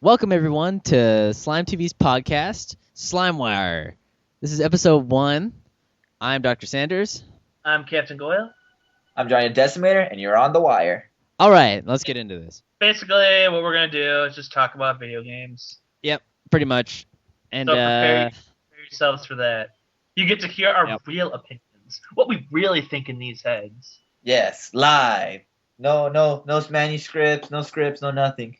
Welcome everyone to Slime TV's podcast, SlimeWire. This is episode 1. I'm Dr. Sanders. I'm Captain Goyle. I'm Johnny Decimator, and you're on the wire. All right, let's get into this. Basically, what we're going to do is just talk about video games. Yep, pretty much. And so prepare yourselves for that. You get to hear our real opinions, what we really think in these heads. Yes, live. No manuscripts, no scripts, no nothing.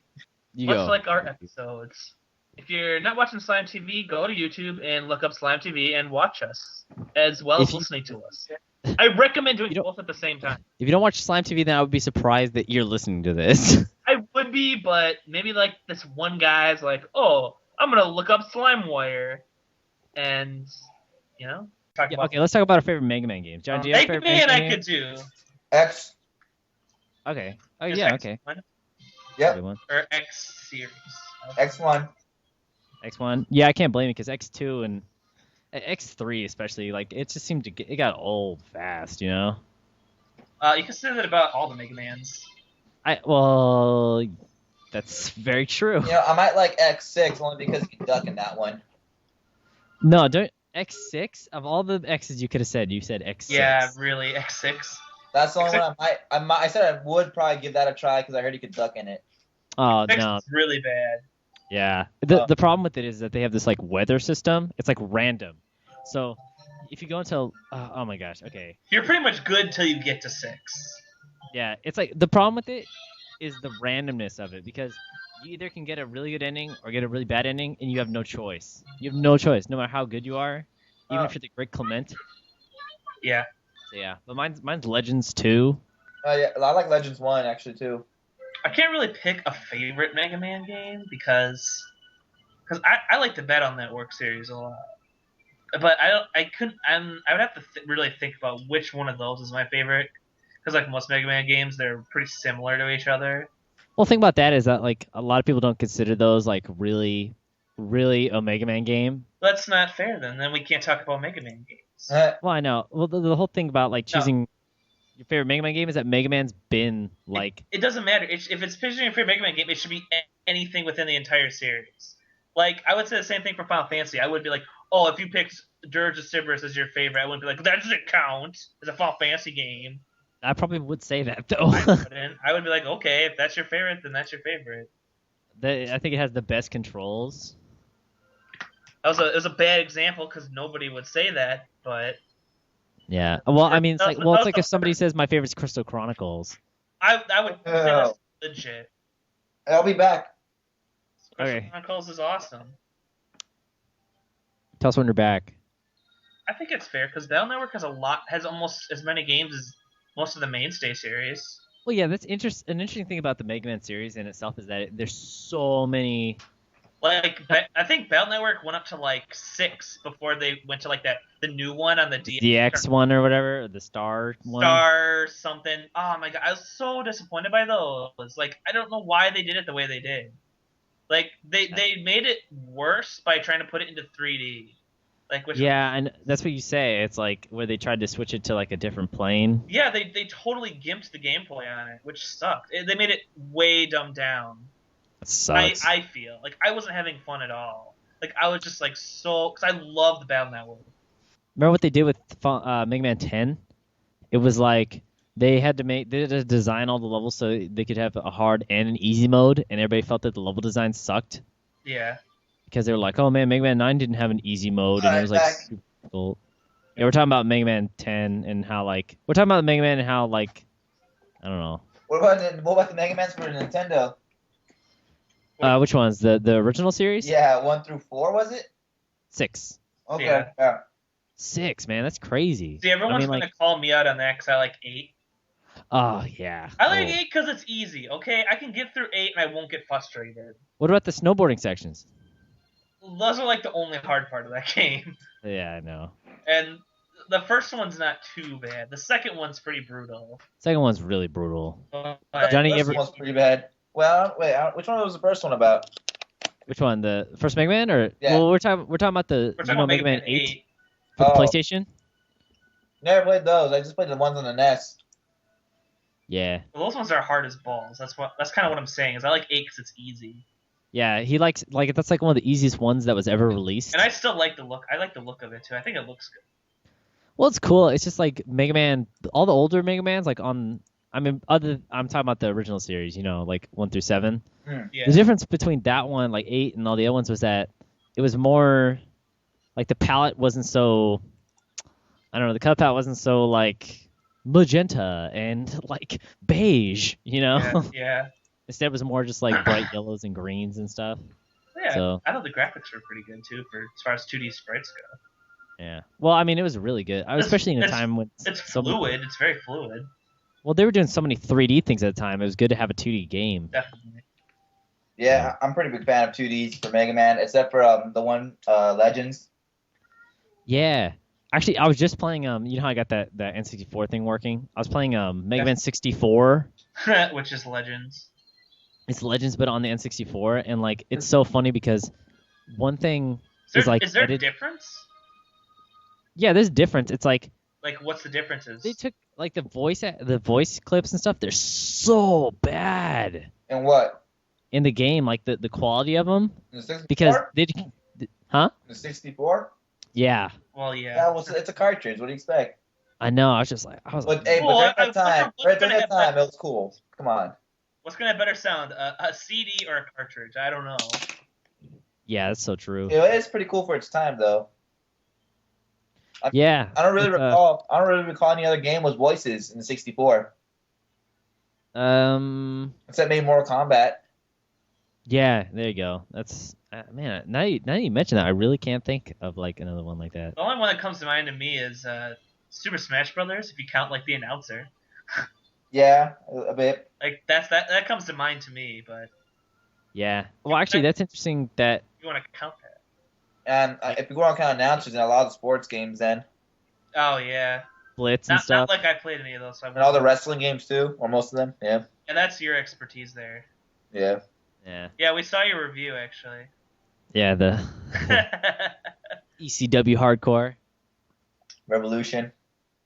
Much like our episodes. If you're not watching Slime TV, go to YouTube and look up Slime TV and watch us, as well as listening to us. I recommend doing both at the same time. If you don't watch Slime TV, then I would be surprised that you're listening to this. I would be, but maybe like this one guy's like, oh, I'm going to look up SlimeWire. And, you know, okay, let's talk about our favorite Mega Man games. John, do you have a favorite Mega Man game? I could do. X. Okay. Oh, yeah, okay. Yep. Or X series. X1. X1. Yeah, I can't blame it because X2 and X3 especially, like, it just seemed it got old fast, you know? You can say that about all the Mega Mans. Well, that's very true. You know, I might like X6 only because you duck in that one. No, don't X6 of all the X's you could have said. You said X6. Yeah, really, X6. That's the only one I said I would probably give that a try because I heard you could duck in it. Oh X6 no, is really bad. Yeah, the problem with it is that they have this like weather system. It's like random. So if you go into oh my gosh, okay. You're pretty much good till you get to 6. Yeah, it's like the problem with it is the randomness of it because you either can get a really good ending or get a really bad ending, and you have no choice. You have no choice, no matter how good you are, even if you're the great Clement. Yeah. So yeah, but mine's Legends 2. Yeah, I like Legends 1 actually too. I can't really pick a favorite Mega Man game because I like the Battle Network series a lot. But I would have to really think about which one of those is my favorite because like most Mega Man games, they're pretty similar to each other. Well, the thing about that is that like a lot of people don't consider those like really a Mega Man game. That's not fair then. Then we can't talk about Mega Man games. Well, I know. Well, the whole thing about like choosing your favorite Mega Man game is that Mega Man's been like... It doesn't matter. If it's picturing your favorite Mega Man game, it should be anything within the entire series. Like, I would say the same thing for Final Fantasy. I would be like, oh, if you picked Dirge of Cerberus as your favorite, I wouldn't be like, that doesn't count as a Final Fantasy game. I probably would say that, though. I wouldn't. I would be like, okay, if that's your favorite, then that's your favorite. I think it has the best controls. It was a bad example because nobody would say that, but... Yeah. Well, I mean, it's like if somebody says my favorite's Crystal Chronicles. I would say that's legit. I'll be back. Crystal Chronicles is awesome. Tell us when you're back. I think it's fair because Battle Network has almost as many games as most of the mainstay series. Well, yeah, that's an interesting thing about the Mega Man series in itself is that there's so many. Like, I think Battle Network went up to like 6 before they went to like the new one on the DX one or whatever, or the Star one. Star something. Oh my god, I was so disappointed by those. Like, I don't know why they did it the way they did. Like, they made it worse by trying to put it into 3D. Like, and that's what you say. It's like where they tried to switch it to like a different plane. Yeah, they totally gimped the gameplay on it, which sucked. They made it way dumbed down. That sucks. I feel like I wasn't having fun at all. Like I was just like because I love the Battle Network. Remember what they did with Mega Man 10? It was like they had to design all the levels so they could have a hard and an easy mode, and everybody felt that the level design sucked. Yeah. Because they were like, oh man, Mega Man 9 didn't have an easy mode, and it was like super difficult. Yeah, we're talking about Mega Man 10 and how like I don't know. What about the Mega Mans for Nintendo? Which ones? The original series? Yeah, 1 through 4 was it? 6. Okay. Yeah. 6, man, that's crazy. See, everyone's gonna call me out on that because I like 8. Oh yeah. I like 8 because it's easy. Okay, I can get through 8 and I won't get frustrated. What about the snowboarding sections? Those are like the only hard part of that game. Yeah, I know. And the first one's not too bad. The second one's pretty brutal. Second one's really brutal. Johnny, the first one's pretty bad. Well, wait, which one was the first one about? Which one? The first Mega Man, or yeah. Well, we're talking about the Mega Man 8 for the PlayStation. Never played those. I just played the ones on the NES. Yeah. Well, those ones are hard as balls. That's kind of what I'm saying. Is I like 8 because it's easy. Yeah, he likes like that's like one of the easiest ones that was ever released. And I still like the look. I like the look of it too. I think it looks good. Well, it's cool. It's just like Mega Man, all the older Mega Mans, like on. I mean, I'm talking about the original series, like 1 through 7. Yeah. The difference between that one, like 8, and all the other ones was that it was more like the palette wasn't so. I don't know. The color palette wasn't so like magenta and like beige, Yeah. Yeah. Instead, it was more just like bright yellows and greens and stuff. Yeah. So I thought the graphics were pretty good too, for as far as 2D sprites go. yeah. Well, I mean, it was really good, especially in a time when It's fluid. It's very fluid. Well, they were doing so many 3D things at the time. It was good to have a 2D game. Definitely. Yeah, I'm a pretty big fan of 2Ds for Mega Man, except for the one Legends. Yeah. Actually, I was just playing you know how I got that N64 thing working? I was playing Mega Man 64. Which is Legends. It's Legends, but on the N64, and like it's so funny because one thing Is like there a difference? Yeah, there's a difference. It's like what's the differences? they took like the voice clips and stuff. They're so bad. And what? In the game, like the quality of them, The 64? because huh? The 64? Yeah. Well, yeah. Yeah, well, it's a cartridge. What do you expect? I know. I was like, But hey, Well, but during that time, it was cool. Come on. What's gonna have better sound, a CD or a cartridge? I don't know. Yeah, that's so true. It is pretty cool for its time, though. Yeah. I don't really recall any other game with voices in the 64. Except maybe Mortal Kombat. Yeah, there you go. That's man. Now you mention that, I really can't think of like another one like that. The only one that comes to mind to me is Super Smash Brothers. If you count like the announcer. Yeah, a bit. Like that comes to mind to me, but. Yeah. Well, actually, that's interesting that. You want to count that? And if you go on count announcers in a lot of the sports games, then. Oh yeah. Blitz and stuff. Not like I played any of those. So and all the wrestling games too, or most of them. Yeah. Yeah, that's your expertise there. Yeah. Yeah. Yeah, we saw your review actually. Yeah, the ECW Hardcore. Revolution.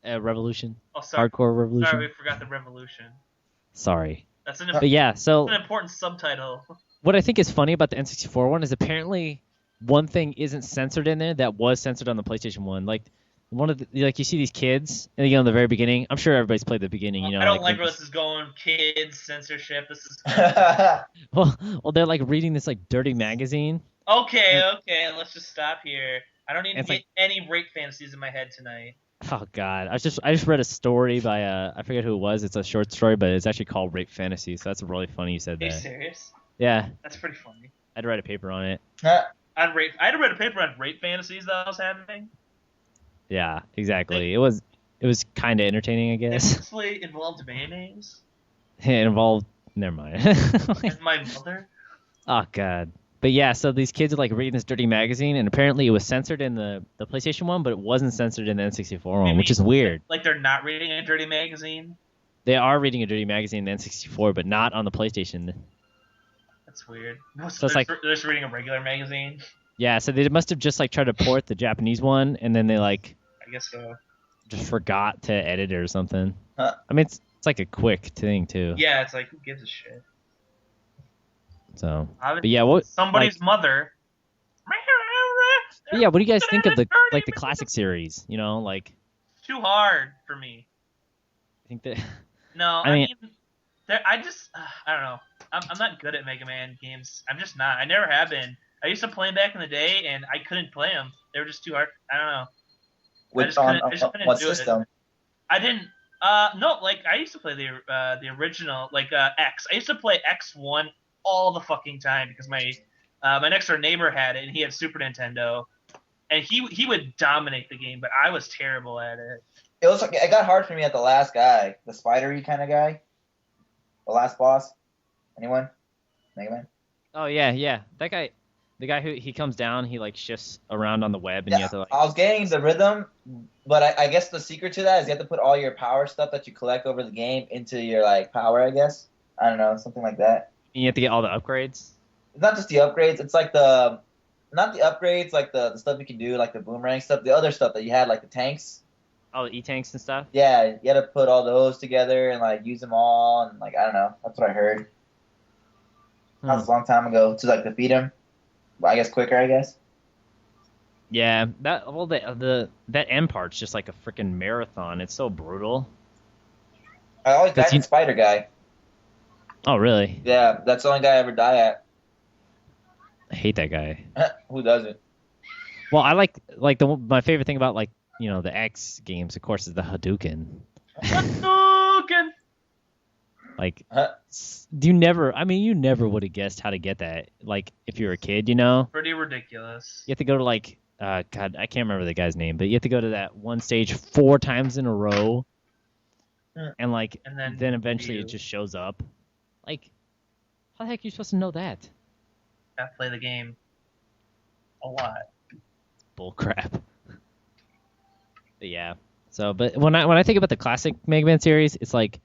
Revolution. Oh, sorry. Hardcore Revolution. Sorry, we forgot the Revolution. Sorry. That's but yeah, so an important subtitle. What I think is funny about the N64 one is apparently one thing isn't censored in there that was censored on the PlayStation 1. Like one of the, like you see these kids and in the very beginning. I'm sure everybody's played the beginning. I don't like where this is going. Kids censorship. This is. well, they're like reading this like dirty magazine. Okay. Let's just stop here. I don't need to get any rape fantasies in my head tonight. Oh God, I just read a story by I forget who it was. It's a short story, but it's actually called Rape Fantasy. So that's really funny you said that. Are you serious? Yeah. That's pretty funny. I'd write a paper on it. I had to write a paper on rape fantasies that I was having. Yeah, exactly. It was kind of entertaining, I guess. It mostly involved mayonnaise. It involved. Never mind. And my mother. Oh God. But yeah, so these kids are like reading this dirty magazine, and apparently it was censored in the PlayStation 1, but it wasn't censored in the N64 one, which is weird. Like they're not reading a dirty magazine? They are reading a dirty magazine in the N64, but not on the PlayStation. That's weird. So it's like they're just reading a regular magazine? Yeah, so they must have just like tried to port the Japanese one, and then they like... I guess so. Just forgot to edit it or something. Huh. I mean, it's like a quick thing, too. Yeah, it's like, who gives a shit? So, but yeah, what somebody's mother. But yeah, what do you guys think of the classic series? Like too hard for me. I think that. No, I mean, I don't know. I'm not good at Mega Man games. I'm just not. I never have been. I used to play them back in the day, and I couldn't play them. They were just too hard. I don't know. What system? I didn't. No, like I used to play the original, like X. I used to play X1 all the fucking time because my next door neighbor had it and he had Super Nintendo, and he would dominate the game, but I was terrible at it. It got hard for me at the last guy, the spidery kind of guy, the last boss. Anyone? Mega Man? Oh yeah, that guy. The guy who he comes down, he like shifts around on the web, and you have to like. I was getting the rhythm, but I guess the secret to that is you have to put all your power stuff that you collect over the game into your like power. I guess I don't know, something like that. And you have to get all the upgrades. It's not just the upgrades. It's like not the upgrades, like the stuff you can do, like the boomerang stuff. The other stuff that you had, like the tanks. All the E-tanks and stuff. Yeah, you had to put all those together and like use them all, and like I don't know. That's what I heard. That was a long time ago to like defeat him. Well, I guess quicker. I guess. Yeah, that end part's just like a freaking marathon. It's so brutal. I always died Cause to the spider guy. Oh, really? Yeah, that's the only guy I ever die at. I hate that guy. Who doesn't? Well, I like my favorite thing about the X games, of course, is the Hadouken. Hadouken! Like, Huh? you never would have guessed how to get that. Like, if you're a kid, you know, Pretty ridiculous. you have to go to God, I can't remember the guy's name, but you have to go to that one stage 4 times in a row, and then eventually it just shows up. Like, how the heck are you supposed to know that? Gotta play the game a lot. Bull crap. But yeah. So, but when I think about the classic Mega Man series, it's like,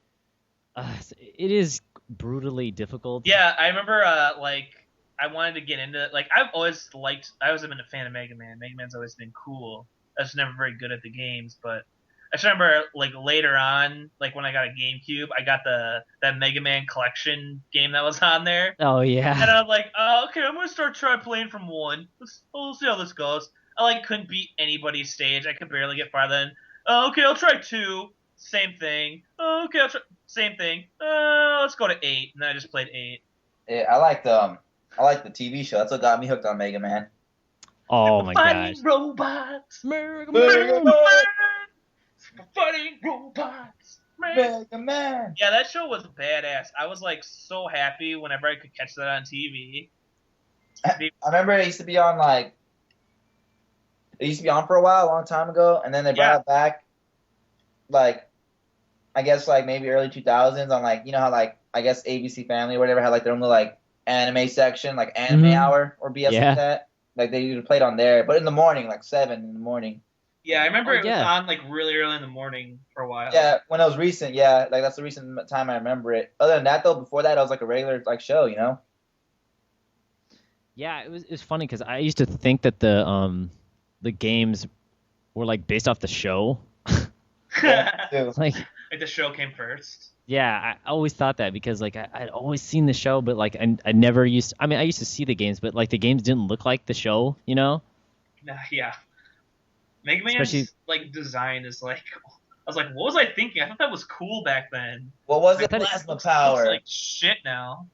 it is brutally difficult. Yeah, I remember I wanted to get into it. Like I always been a fan of Mega Man. Mega Man's always been cool. I was never very good at the games, but I just remember like later on, like when I got a GameCube, I got that Mega Man collection game that was on there. Oh yeah. And I was like, oh, okay, I'm gonna try playing from 1. We'll see how this goes. I couldn't beat anybody's stage. I could barely get farther than. Oh, okay, I'll try 2. Same thing. Oh, okay, I'll try same thing. Let's go to 8, and then I just played 8. Yeah, I like the TV show. That's what got me hooked on Mega Man. Oh my Fighting gosh. robots. Mega Mega Man. Man. Fighting robots. Mega Man. Yeah, that show was badass. I was like so happy whenever I could catch that on TV. I remember it used to be on for a while, a long time ago, and then they brought it back, like, I guess like maybe early 2000s on like, you know how like I guess ABC Family or whatever had like their own little like anime section, like anime hour or BS Yeah. like that. Like they usually played on there, but in the morning, like 7 in the morning. Yeah, I remember it was yeah. on like really early in the morning for a while. Yeah, when it was recent, yeah, like that's the recent time I remember it. Other than that though, before that, it was like a regular like show, you know. Yeah, it was funny because I used to think that the games were like based off the show. Too. Like, Like the show came first. yeah, I always thought that because like I'd always seen the show, but like I never used. I mean, I used to see the games, but like the games didn't look like the show, you know. Yeah. Mega Man's like design is like. I was like, what was I thinking? I thought that was cool back then. What was it? thought it Plasma Looks power. like shit now.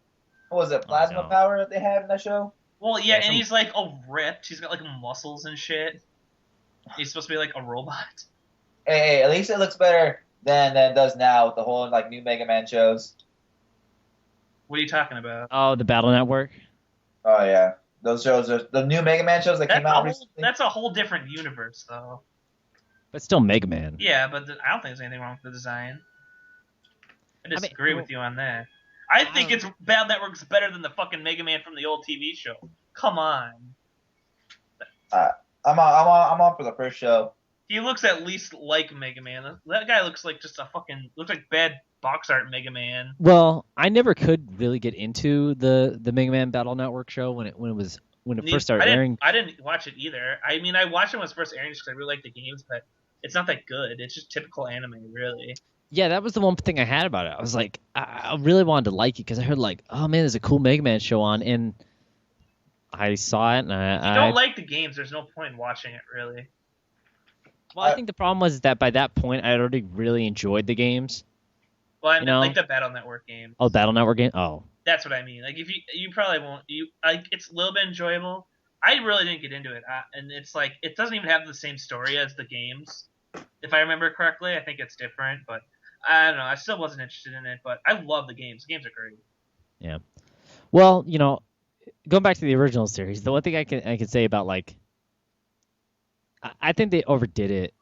What was it? Plasma no. power that they had in that show? Well, yeah, Yeah, and he's like all ripped. He's got like muscles and shit. He's supposed to be like a robot. Hey, at least it looks better than it does now with the whole like new Mega Man shows. What are you talking about? Oh, the Battle Network. Oh yeah, those shows are the new Mega Man shows that came out recently. That's a whole different universe, though. But still Mega Man. Yeah, but I don't think there's anything wrong with the design. I disagree with you on that. I think it's Battle Network's better than the fucking Mega Man from the old TV show. Come on. I'm on for the first show. He looks at least like Mega Man. That guy looks like just looks like bad box art Mega Man. Well, I never could really get into the Mega Man Battle Network show when it first started airing. I didn't watch it either. I mean, I watched it when it was first airing just because I really like the games, but it's not that good. It's just typical anime, really. Yeah, that was the one thing I had about it. I was like, I really wanted to like it because I heard like, oh man, there's a cool Mega Man show on, and I saw it, and If you don't like the games, there's no point in watching it, really. Well, I think the problem was that by that point, I had already really enjoyed the games. Well, I mean, like the Battle Network games. Oh, Battle Network game. Oh, that's what I mean. Like, if you probably won't. It's a little bit enjoyable. I really didn't get into it, and it's like it doesn't even have the same story as the games. If I remember correctly, I think it's different, but I don't know. I still wasn't interested in it, but I love the games. The games are great. Yeah. Well, going back to the original series, the one thing I can say about like, I think they overdid it.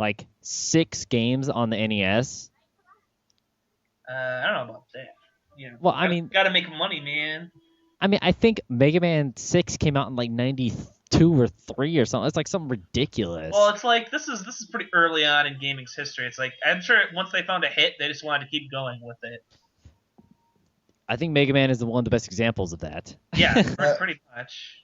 Like 6 games on the NES. I don't know about that. Well, I mean, gotta make money, man. I mean, I think Mega Man 6 came out in like 92 or 3 or something. It's like something ridiculous. Well, it's like this is pretty early on in gaming's history. It's like I'm sure once they found a hit, they just wanted to keep going with it. I think Mega Man is one of the best examples of that. Yeah, pretty much.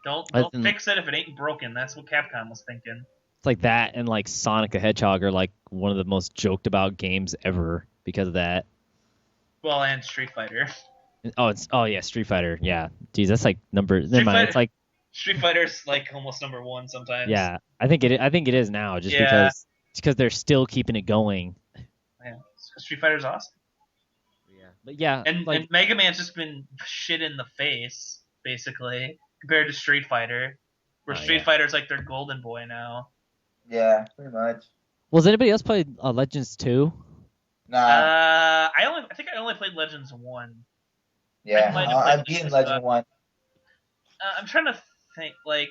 Don't fix it if it ain't broken. That's what Capcom was thinking. It's like that and like Sonic the Hedgehog are like one of the most joked about games ever because of that. Well, and Street Fighter. Oh yeah, Street Fighter. Yeah, geez, that's like number. Never Street mind. Fighter. It's like Street Fighter's like almost number one sometimes. yeah. I think it is now, just Yeah. because they're still keeping it going. Yeah. Street Fighter's awesome. Yeah, but yeah, And like and Mega Man's just been shit in the face basically compared to Street Fighter, where Oh, Street yeah. Fighter's like their golden boy now. Yeah, pretty much. was anybody else played Legends 2? Nah, I think I only played Legends 1. yeah, might have played I've beaten this, Legend 1. I'm trying to think, like,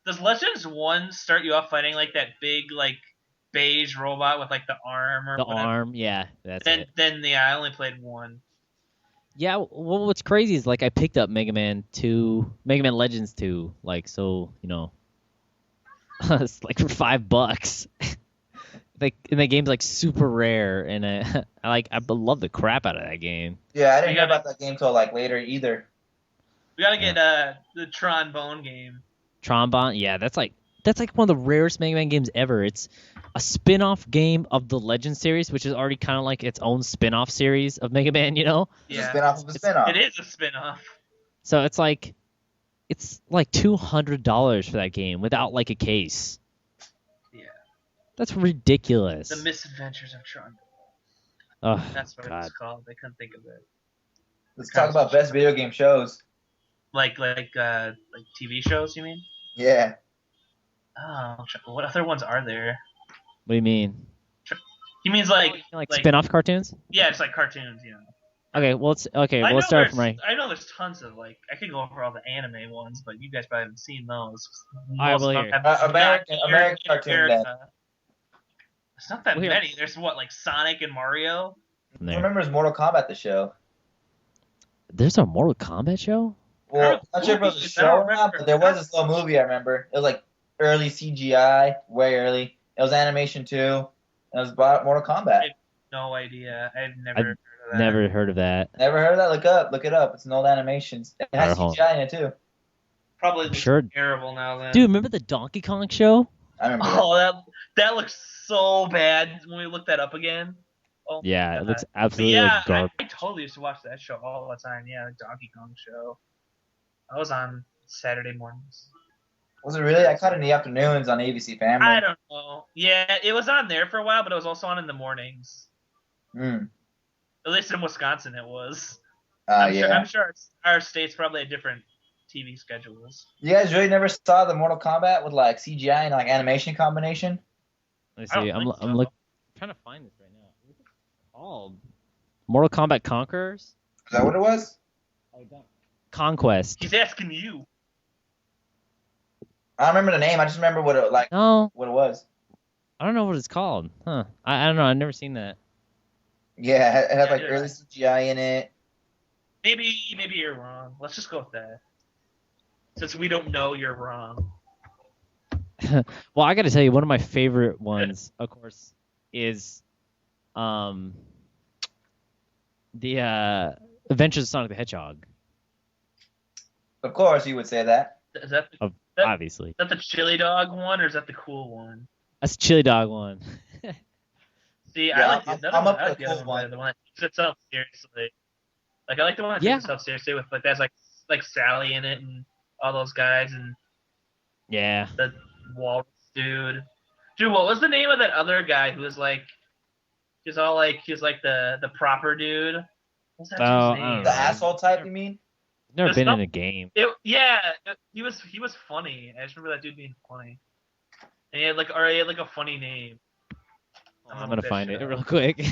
does Legends 1 start you off fighting like that big like beige robot with like the arm or The whatever? arm, yeah, that's Then it. then yeah, I only played 1. Yeah, well, what's crazy is like I picked up Mega Man Legends 2, like so it's like for $5. Like, and the game's like super rare, and I love the crap out of that game. Yeah, I didn't You hear gotta- about that game till like later either. We gotta get the Trombone game. Trombone, yeah, that's like one of the rarest Mega Man games ever. It's a spin-off game of the Legend series, which is already kind of like its own spin-off series of Mega Man, It's a Yeah, spin-off of a spin-off. it is a spin-off. So it's like $200 for that game without like a case. Yeah, That's ridiculous. the Misadventures of Trombone. Oh, That's what God. it's called. I couldn't think of it. Let's talk about best video game shows. Like TV shows, you mean? Yeah. Oh, what other ones are there? What do you mean? He means like spin-off cartoons? yeah, it's like cartoons, you know. Okay, well, I know let's start there's- from right. I know there's tons of like I could go over all the anime ones, but you guys probably haven't seen those. I Most will of them hear. have not American aired in cartoon, America. It's not that Well, here- many. There's what, like Sonic and Mario. From Who there. remembers Mortal Kombat, the show? There's a Mortal Kombat show? Well, I'm not sure if it was a movies, I show don't or not, remember. but there was this little movie I remember. It was like early CGI, way early. It was animation too. And it was about Mortal Kombat. No idea. I've never I've heard of that. Never heard of that. Never heard of that? Look it up. It's an old animation. It has Alright, CGI in it too. Probably I'm looks sure. terrible now then. Dude, remember the Donkey Kong show? I remember. That. Oh, that looks so bad when we look that up again. Oh, my Yeah, it God. looks But absolutely yeah, like garbage. I totally used to watch that show all the time. Yeah, the Donkey Kong show. I was on Saturday mornings. Was it really? I caught it in the afternoons on ABC Family. I don't know. Yeah, it was on there for a while, but it was also on in the mornings. Mm. At least in Wisconsin, it was. Yeah. I'm sure our states probably had different TV schedules. You guys really never saw the Mortal Kombat with like CGI and like animation combination? Let I me see. don't think I'm so. trying to find this right now. What's it called? Mortal Kombat Conquerors? Is that what it was? Conquest. He's asking you. I don't remember the name. I just remember what it No, what it was. I don't know what it's called. Huh. I don't know. I've never seen that. Yeah, it had like Yeah. early CGI in it. Maybe you're wrong. Let's just go with that. Since we don't know, you're wrong. Well, I got to tell you, one of my favorite ones, of course, is the Adventures of Sonic the Hedgehog. Of course, you would say that. Is that Obviously, the chili dog one, or is that the cool one? that's Chili Dog one. See, Yeah, I like I'm the other up one. I for like the the other cool one, one. the one that takes itself seriously. Like I like the one that Yeah. takes itself seriously with like that's like Sally in it and all those guys and Yeah. the walrus dude. Dude, what was the name of that other guy who was like he was like the proper dude? What's that Oh, I dude's don't name? The know. asshole type, you mean? Never There's been no- in a game. He was funny. I just remember that dude being funny. And he had like a funny name. I'm gonna find it shit real quick.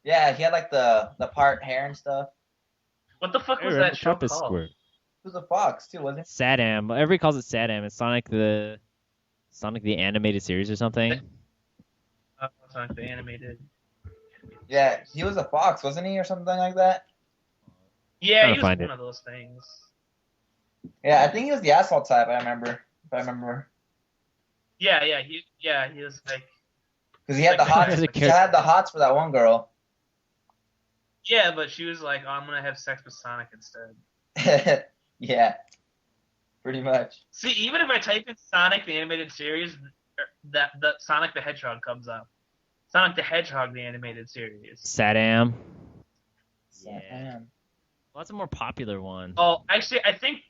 Yeah, he had like the part hair and stuff. What the fuck was Remember that show Purpose called? Squirt. He was a fox too, wasn't Sadam. Everybody calls it Sadam. It's Sonic the animated series or something. It's like the animated. he? Yeah, he was a fox, wasn't he, or something like that? Yeah, Trying he to was find one it. of those things. Yeah, I think he was the asshole type. I remember, if I remember, Yeah, he was like because he had the Like, hots. as a He had the hots for that one girl. yeah, but she was like, oh, I'm gonna have sex with Sonic instead. Yeah, pretty much. See, even if I type in Sonic the animated series, that Sonic the Hedgehog comes up. Sonic the Hedgehog the animated series. Sadam. Yeah. Sam. Well, that's a more popular one. Oh, actually, I think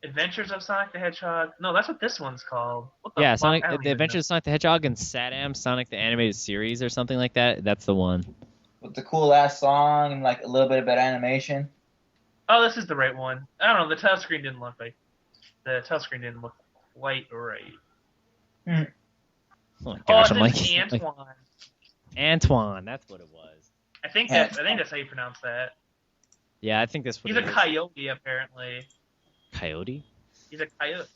Adventures of Sonic the Hedgehog. No, that's what this one's called. What the Yeah, fuck? Sonic, I don't The even Adventures of Sonic the Hedgehog and SatAM, Sonic the Animated Series or something like that. That's the one. With the cool ass song and like a little bit of better animation. Oh, this is the right one. I don't know. The title screen didn't look like. The title screen didn't look quite right. Hmm. Oh my Oh, gosh, it's I'm like Antoine. Antoine. That's what it was. I think that's how you pronounce that. Yeah, I think that's what He's it a is. coyote, apparently. Coyote. He's a coyote.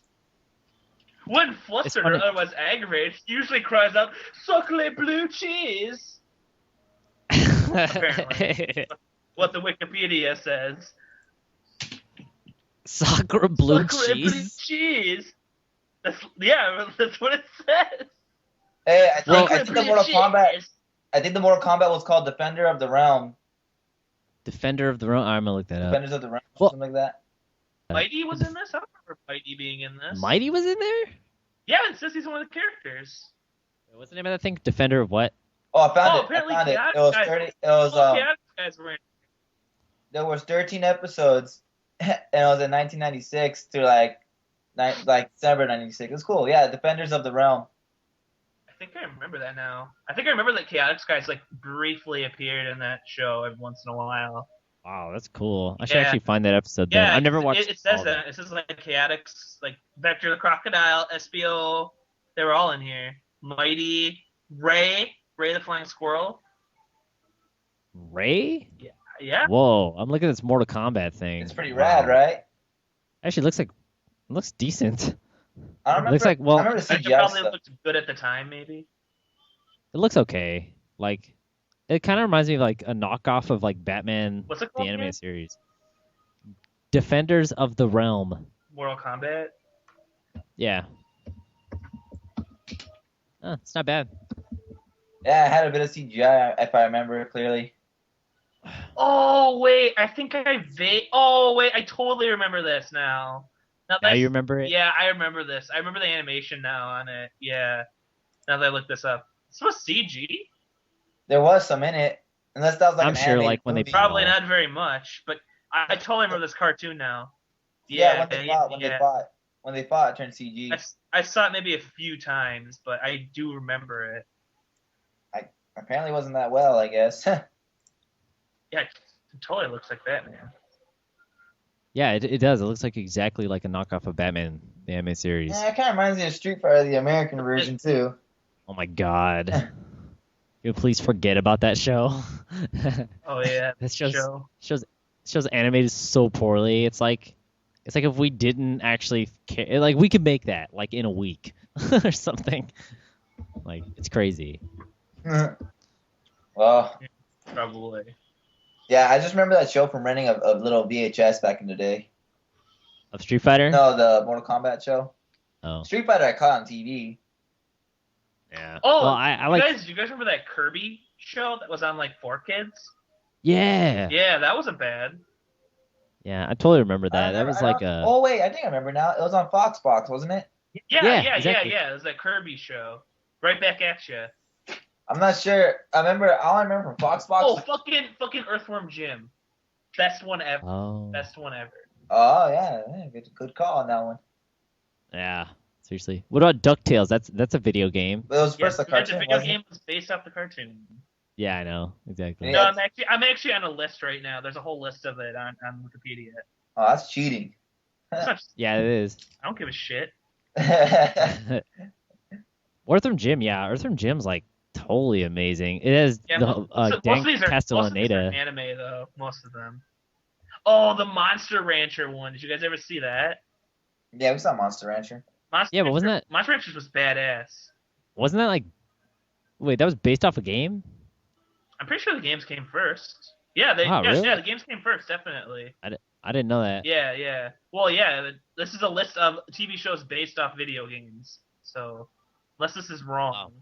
When flustered or funny. otherwise aggravated, he usually cries out, "Suck le blue cheese!" Apparently. What the Wikipedia says. Soccer blue Suck le blue cheese. cheese! That's what it says. Hey, I Well- think the Mortal Kombat. I think the Mortal Kombat was called Defender of the Realm. Defender of the Realm. I'm gonna look that up. Defenders of the Realm, Well- something like that. Mighty was in this? I don't remember Mighty being in this. Mighty was in there. Yeah, it says he's one of the characters. What's the name of that thing? Defender of what? Oh, I found it. I apparently found it. It Chaotic was guys- 30. It was Chaotic guys were in. there was 13 episodes, and it was in 1996 to like December 96. It was cool. Yeah, Defenders of the Realm. I think I remember that now. I think I remember that Chaotic guys like briefly appeared in that show every once in a while. Wow, that's cool. I should Yeah. actually find that episode. Then Yeah, I've never watched. It says all that. It says like Chaotix, like Vector the Crocodile, SBO. They were all in here. Mighty, Ray the Flying Squirrel. Ray. Yeah. Whoa, I'm looking at this Mortal Kombat thing. It's pretty rad, right? Actually, it looks decent. I don't remember. Looks like- well- I remember the I think it CGI probably stuff. looked good at the time, maybe. It looks okay. Like, it kind of reminds me of like a knockoff of like Batman, What's it the called? animated Again? series. Defenders of the Realm. Mortal Kombat. Yeah. It's not bad. Yeah, it had a bit of CGI if I remember it clearly. Oh wait, I think I totally remember this now. Now you remember it? Yeah, I remember this. I remember the animation now on it. Yeah. Now that I look this up, this was CG. There was some in it, unless that was like I'm an sure, animated like, when they movie. Probably Oh. not very much, but I totally remember this cartoon now. Yeah, when they fought, it turned CG. I saw it maybe a few times, but I do remember it. Apparently, it wasn't that well, I guess. Yeah, it totally looks like Batman. Yeah, it does. It looks like exactly like a knockoff of Batman, the anime series. Yeah, it kind of reminds me of Street Fighter, the American version too. Oh my god. You please forget about that show. Oh yeah, That show's show. animated so poorly. It's like if we didn't actually care, like we could make that like in a week or something. Like it's crazy. Well, Probably. yeah, I just remember that show from renting a little VHS back in the day. Of Street Fighter? No, the Mortal Kombat show. Oh. Street Fighter I caught on TV. Yeah. Oh, well, I like. do you guys remember that Kirby show that was on like 4Kids? Yeah. Yeah, that wasn't bad. Yeah, I totally remember that. That was like a. Oh wait, I think I remember now. It was on Fox Box, wasn't it? Yeah, exactly. It was that Kirby show. Right back at you. I'm not sure. All I remember from Fox Box. Oh, fucking Earthworm Jim. Best one ever. Oh. Best one ever. Oh yeah, good call on that one. Yeah. Seriously. What about DuckTales? That's a video game. But it was first Yes, the cartoon. the video Wasn't game was based off the cartoon. Yeah, I know exactly. Yeah. No, I'm actually on a list right now. There's a whole list of it on Wikipedia. Oh, that's cheating. It's not- Yeah, it is. I don't give a shit. Earthworm Jim, yeah. Earthworm Jim's like totally amazing. It has Yeah, the most Dan of these are Castellaneta. anime though. Most of them. Oh, the Monster Rancher one. Did you guys ever see that? Yeah, we saw Monster Rancher. Monster Yeah, but wasn't that- Monster Rancher was badass? Wasn't that like? Wait, that was based off a game? I'm pretty sure the games came first. Yeah, Really? the games came first, definitely. I didn't know that. Yeah. Well, yeah, this is a list of TV shows based off video games. So, unless this is wrong. Wow.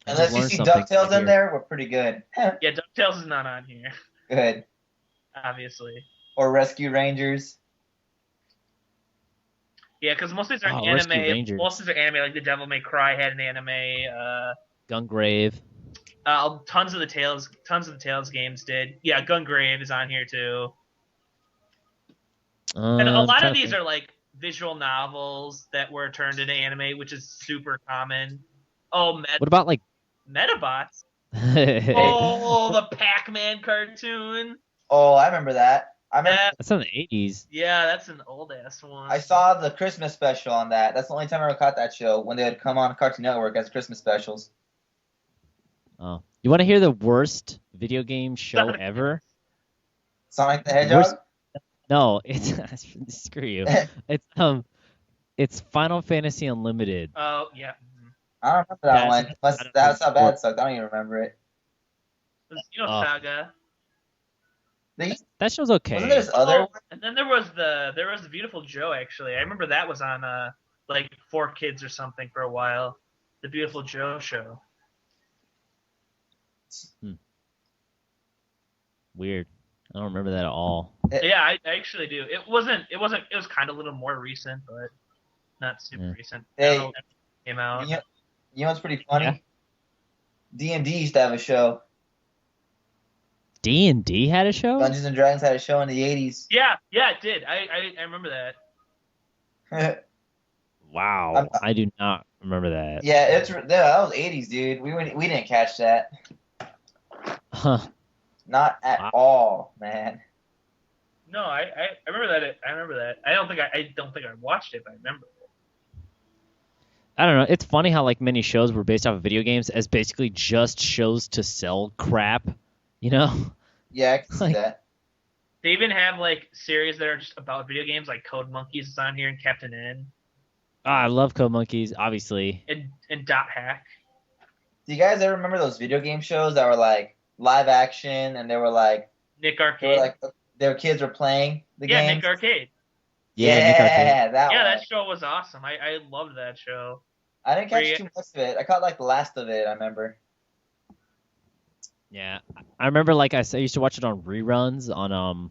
I Unless just you learned see something DuckTales here. in there, we're pretty good. Yeah, DuckTales is not on here, Good. obviously. Or Rescue Rangers. Yeah, because most of these are Oh, Rescue anime. Rangers. Most of these are anime, like The Devil May Cry had an anime. Gungrave. Tons of the Tales games did. Yeah, Gungrave is on here too. And a I'm lot trying of to these are like visual novels that were turned into anime, which is super common. Oh, What about like? Metabots? That's Oh, the Pac-Man cartoon. Oh, I remember that. I remember. in the 80s. Yeah, that's an old ass one. I saw the Christmas special on that. That's the only time I ever caught that show, when they would come on Cartoon Network as Christmas specials. Oh, you want to hear the worst video game show ever? Sonic the Hedgehog? No, it's screw you. It's Final Fantasy Unlimited. Oh yeah. I don't remember that one. That's how bad it sucked. I don't even remember it. Saga. That show's okay. Wasn't there this other one? And then there was the Beautiful Joe. Actually, I remember that was on like 4Kids or something for a while. The Beautiful Joe show. Weird. I don't remember that at all. Yeah, I actually do. It was kind of a little more recent, but not super recent. Hey, came out. You know what's pretty funny? D&D used to have a show. D&D had a show? Dungeons and Dragons had a show in the 80s. Yeah, it did. I remember that. Wow, I do not remember that. Yeah, that was 80s, dude. We didn't catch that. Huh. Not at all, man. No, I remember that. I remember that. I don't think I watched it, but I remember it. I don't know. It's funny how like many shows were based off of video games as basically just shows to sell crap, you know? Yeah, I can see that. They even have like series that are just about video games, like Code Monkeys is on here and Captain N. I love Code Monkeys, obviously. And Dot Hack. Do you guys ever remember those video game shows that were like live action and they were like Nick Arcade? Their kids were playing the game. Yeah, Nick Arcade. Yeah, Nick Arcade. That show was awesome. I loved that show. I didn't catch too much of it. I caught like the last of it, I remember. Yeah. I remember like I used to watch it on reruns on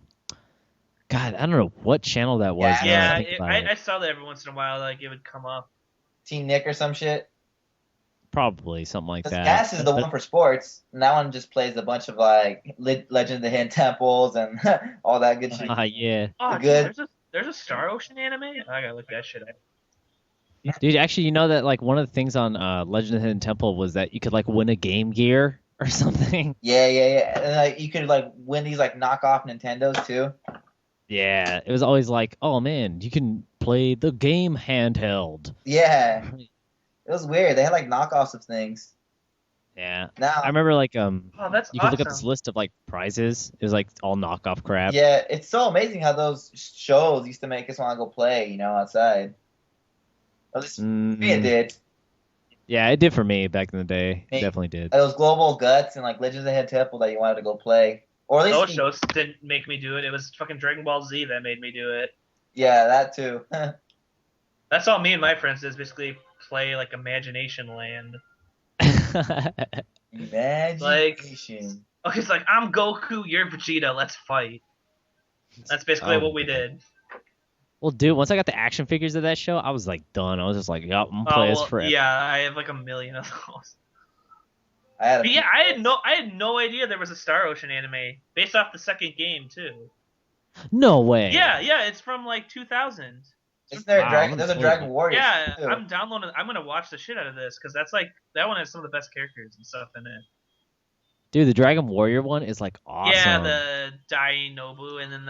God, I don't know what channel that was. Yeah, I saw that every once in a while, like it would come up. Teen Nick or some shit? Probably something like that. Gas is the one for sports, and that one just plays a bunch of like Legend of the Hidden Temples and all that good shit. Yeah. Oh, good. There's a Star Ocean anime? I gotta look that shit up. Dude, actually, you know that like one of the things on Legend of the Hidden Temple was that you could like win a Game Gear or something. Yeah, and like you could like win these like knockoff Nintendos too. Yeah, it was always like, oh man, you can play the game handheld. Yeah, it was weird. They had like knockoffs of things. Yeah. Now I remember like that's you could look up this list of like prizes. It was like all knockoff crap. Yeah, it's so amazing how those shows used to make us want to go play, outside. At least me it did. Yeah, it did for me back in the day. It definitely did. Those Global Guts and like Legends of the Hidden Temple that you wanted to go play. Or at least those shows didn't make me do it. It was fucking Dragon Ball Z that made me do it. Yeah, that too. That's all me and my friends did, is basically play like Imagination Land. Imagination. Okay, it's like, I'm Goku, you're Vegeta, let's fight. That's basically what we did. Well, dude, once I got the action figures of that show, I was like done. I was just like, yup, I'm gonna play this forever. Yeah, I have like a million of those. I had no idea there was a Star Ocean anime based off the second game too. No way. Yeah, it's from like 2000. Isn't there there's a Dragon Warrior? Yeah, too. I'm downloading. I'm gonna watch the shit out of this because that's like that one has some of the best characters and stuff in it. Dude, the Dragon Warrior one is like awesome. Yeah, the Dai Nobu and then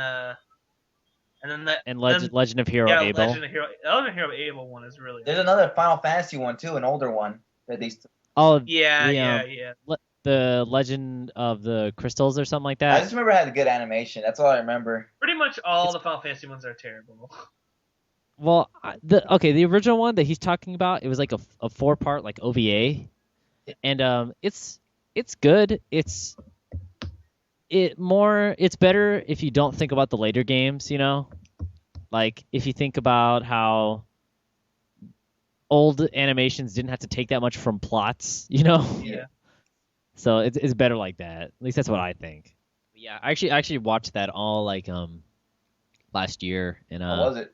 Legend of Hero Abel. Legend of Hero Abel one is really. There's another Final Fantasy one too, an older one that these. Oh yeah. The Legend of the Crystals or something like that. I just remember it had a good animation. That's all I remember. Pretty much all the Final Fantasy ones are terrible. Well, the original one that he's talking about, it was like a 4-part like OVA, and it's good. It's better if you don't think about the later games, like if you think about how old animations didn't have to take that much from plots, Yeah. So it's better like that. At least that's what I think. But yeah, I actually watched that all like last year, and How was it?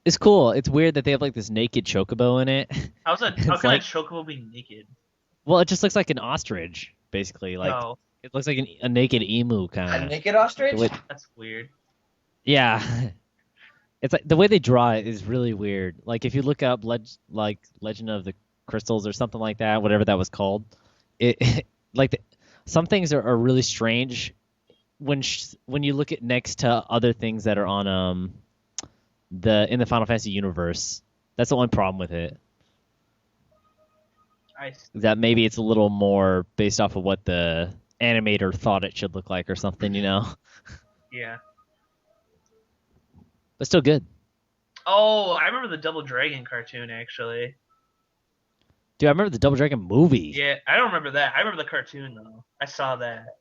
It's cool. It's weird that they have like this naked chocobo in it. How can a chocobo be naked? Well, it just looks like an ostrich. basically. Like No, it looks like a naked emu A kind of. naked ostrich? that's weird. Yeah. It's like the way they draw it is really weird. Like if you look up Legend of the Crystals or something like that, whatever that was called, it like some things are really strange when you look at next to other things that are on in the Final Fantasy universe. That's the only problem with it. That maybe it's a little more based off of what the animator thought it should look like or something, you know. Yeah. But still good. Oh, I remember the Double Dragon cartoon actually. Dude, I remember the Double Dragon movie. Yeah, I don't remember that. I remember the cartoon though. I saw that.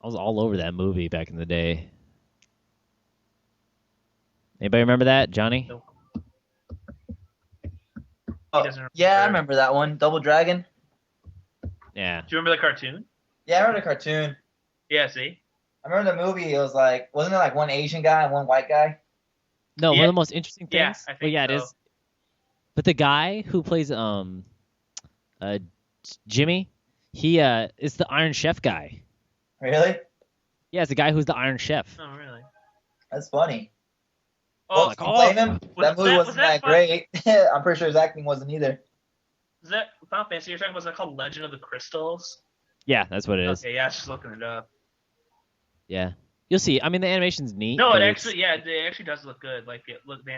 I was all over that movie back in the day. Anybody remember that, Johnny? Nope. Oh, yeah, I remember that one. Double Dragon. Yeah. Do you remember the cartoon? Yeah, I remember the cartoon. Yeah, see? I remember the movie. It was like, wasn't it like one Asian guy and one white guy? No, one of the most interesting things. Yeah, I think it is. But the guy who plays Jimmy, he is the Iron Chef guy. Really? Yeah, it's the guy who's the Iron Chef. Oh, really? That's funny. Oh, Well, blame him. That movie wasn't that great. I'm pretty sure his acting wasn't either. Is that Final Fantasy you're talking about? Was that called Legend of the Crystals? Yeah, that's what it is. Okay, yeah, I was just looking it up. Yeah. You'll see. I mean, the animation's neat. No, it actually does look good. Like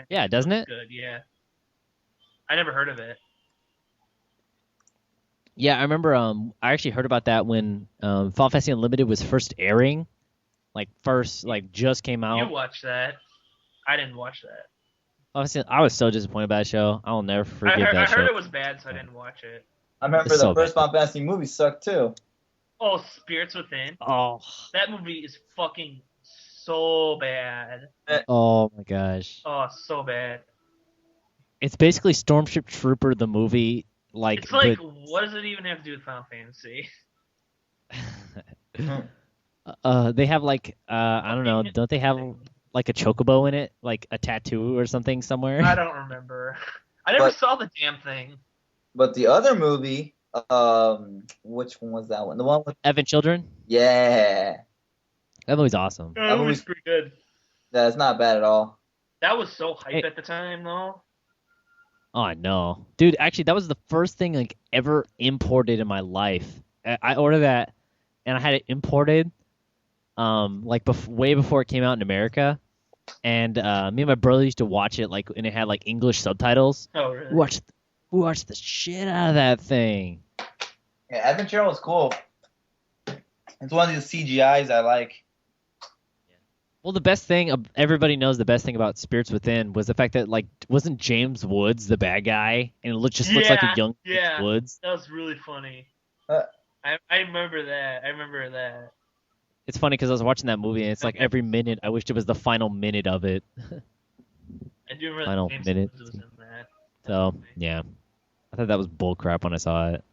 yeah, doesn't it? Good, yeah. I never heard of it. Yeah, I remember. I actually heard about that when Final Fantasy Unlimited was first airing, just came out. You watched that? I didn't watch that. I was so disappointed by that show. I'll never forget that show. I heard it was bad, so I didn't watch it. I remember the first Final Fantasy movie sucked too. Oh, Spirits Within. Oh, that movie is fucking so bad. Oh my gosh. Oh, so bad. It's basically Stormship Trooper the movie. Like, it's like, what does it even have to do with Final Fantasy? They have like I don't know. Don't they have like a chocobo in it, like a tattoo or something somewhere? I don't remember. I never saw the damn thing. But the other movie, which one was that one? The one with Evan Children? Yeah. That movie's awesome. That movie's pretty good. Yeah, it's not bad at all. That was so hype at the time, though. Oh, I know. Dude, actually, that was the first thing like ever imported in my life. I ordered that, and I had it imported way before it came out in America. And me and my brother used to watch it, and it had like English subtitles. Oh, really? We watched the shit out of that thing. Yeah, Evan Children was cool. It's one of these CGIs I like. Well, the best thing everybody knows, the best thing about Spirits Within was the fact that wasn't James Woods the bad guy, and it just looks like a young James Woods. That was really funny. I remember that. It's funny because I was watching that movie, and it's like every minute I wished it was the final minute of it. I do remember final James minute. Woods was in that. So yeah, I thought that was bullcrap when I saw it.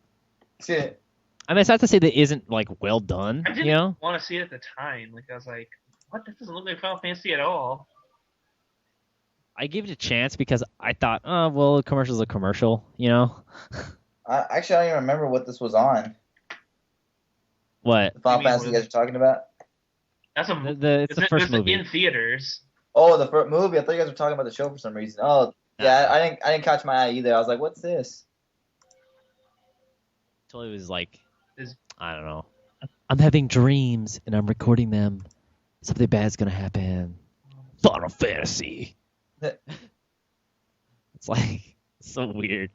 See, I mean, it's not to say that it isn't well done. I didn't want to see it at the time. I was like, what? This doesn't look like Final Fantasy at all. I gave it a chance because I thought, oh, well, a commercial's a commercial, Actually, I don't even remember what this was on. What? The Final Fantasy you guys are talking about? That's it's the first movie. in theaters. Oh, the first movie? I thought you guys were talking about the show for some reason. Oh, yeah, I didn't catch my eye either. I was like, what's this? Totally was like, I don't know. I'm having dreams, and I'm recording them. Something bad's gonna happen. Final Fantasy. It's like so weird.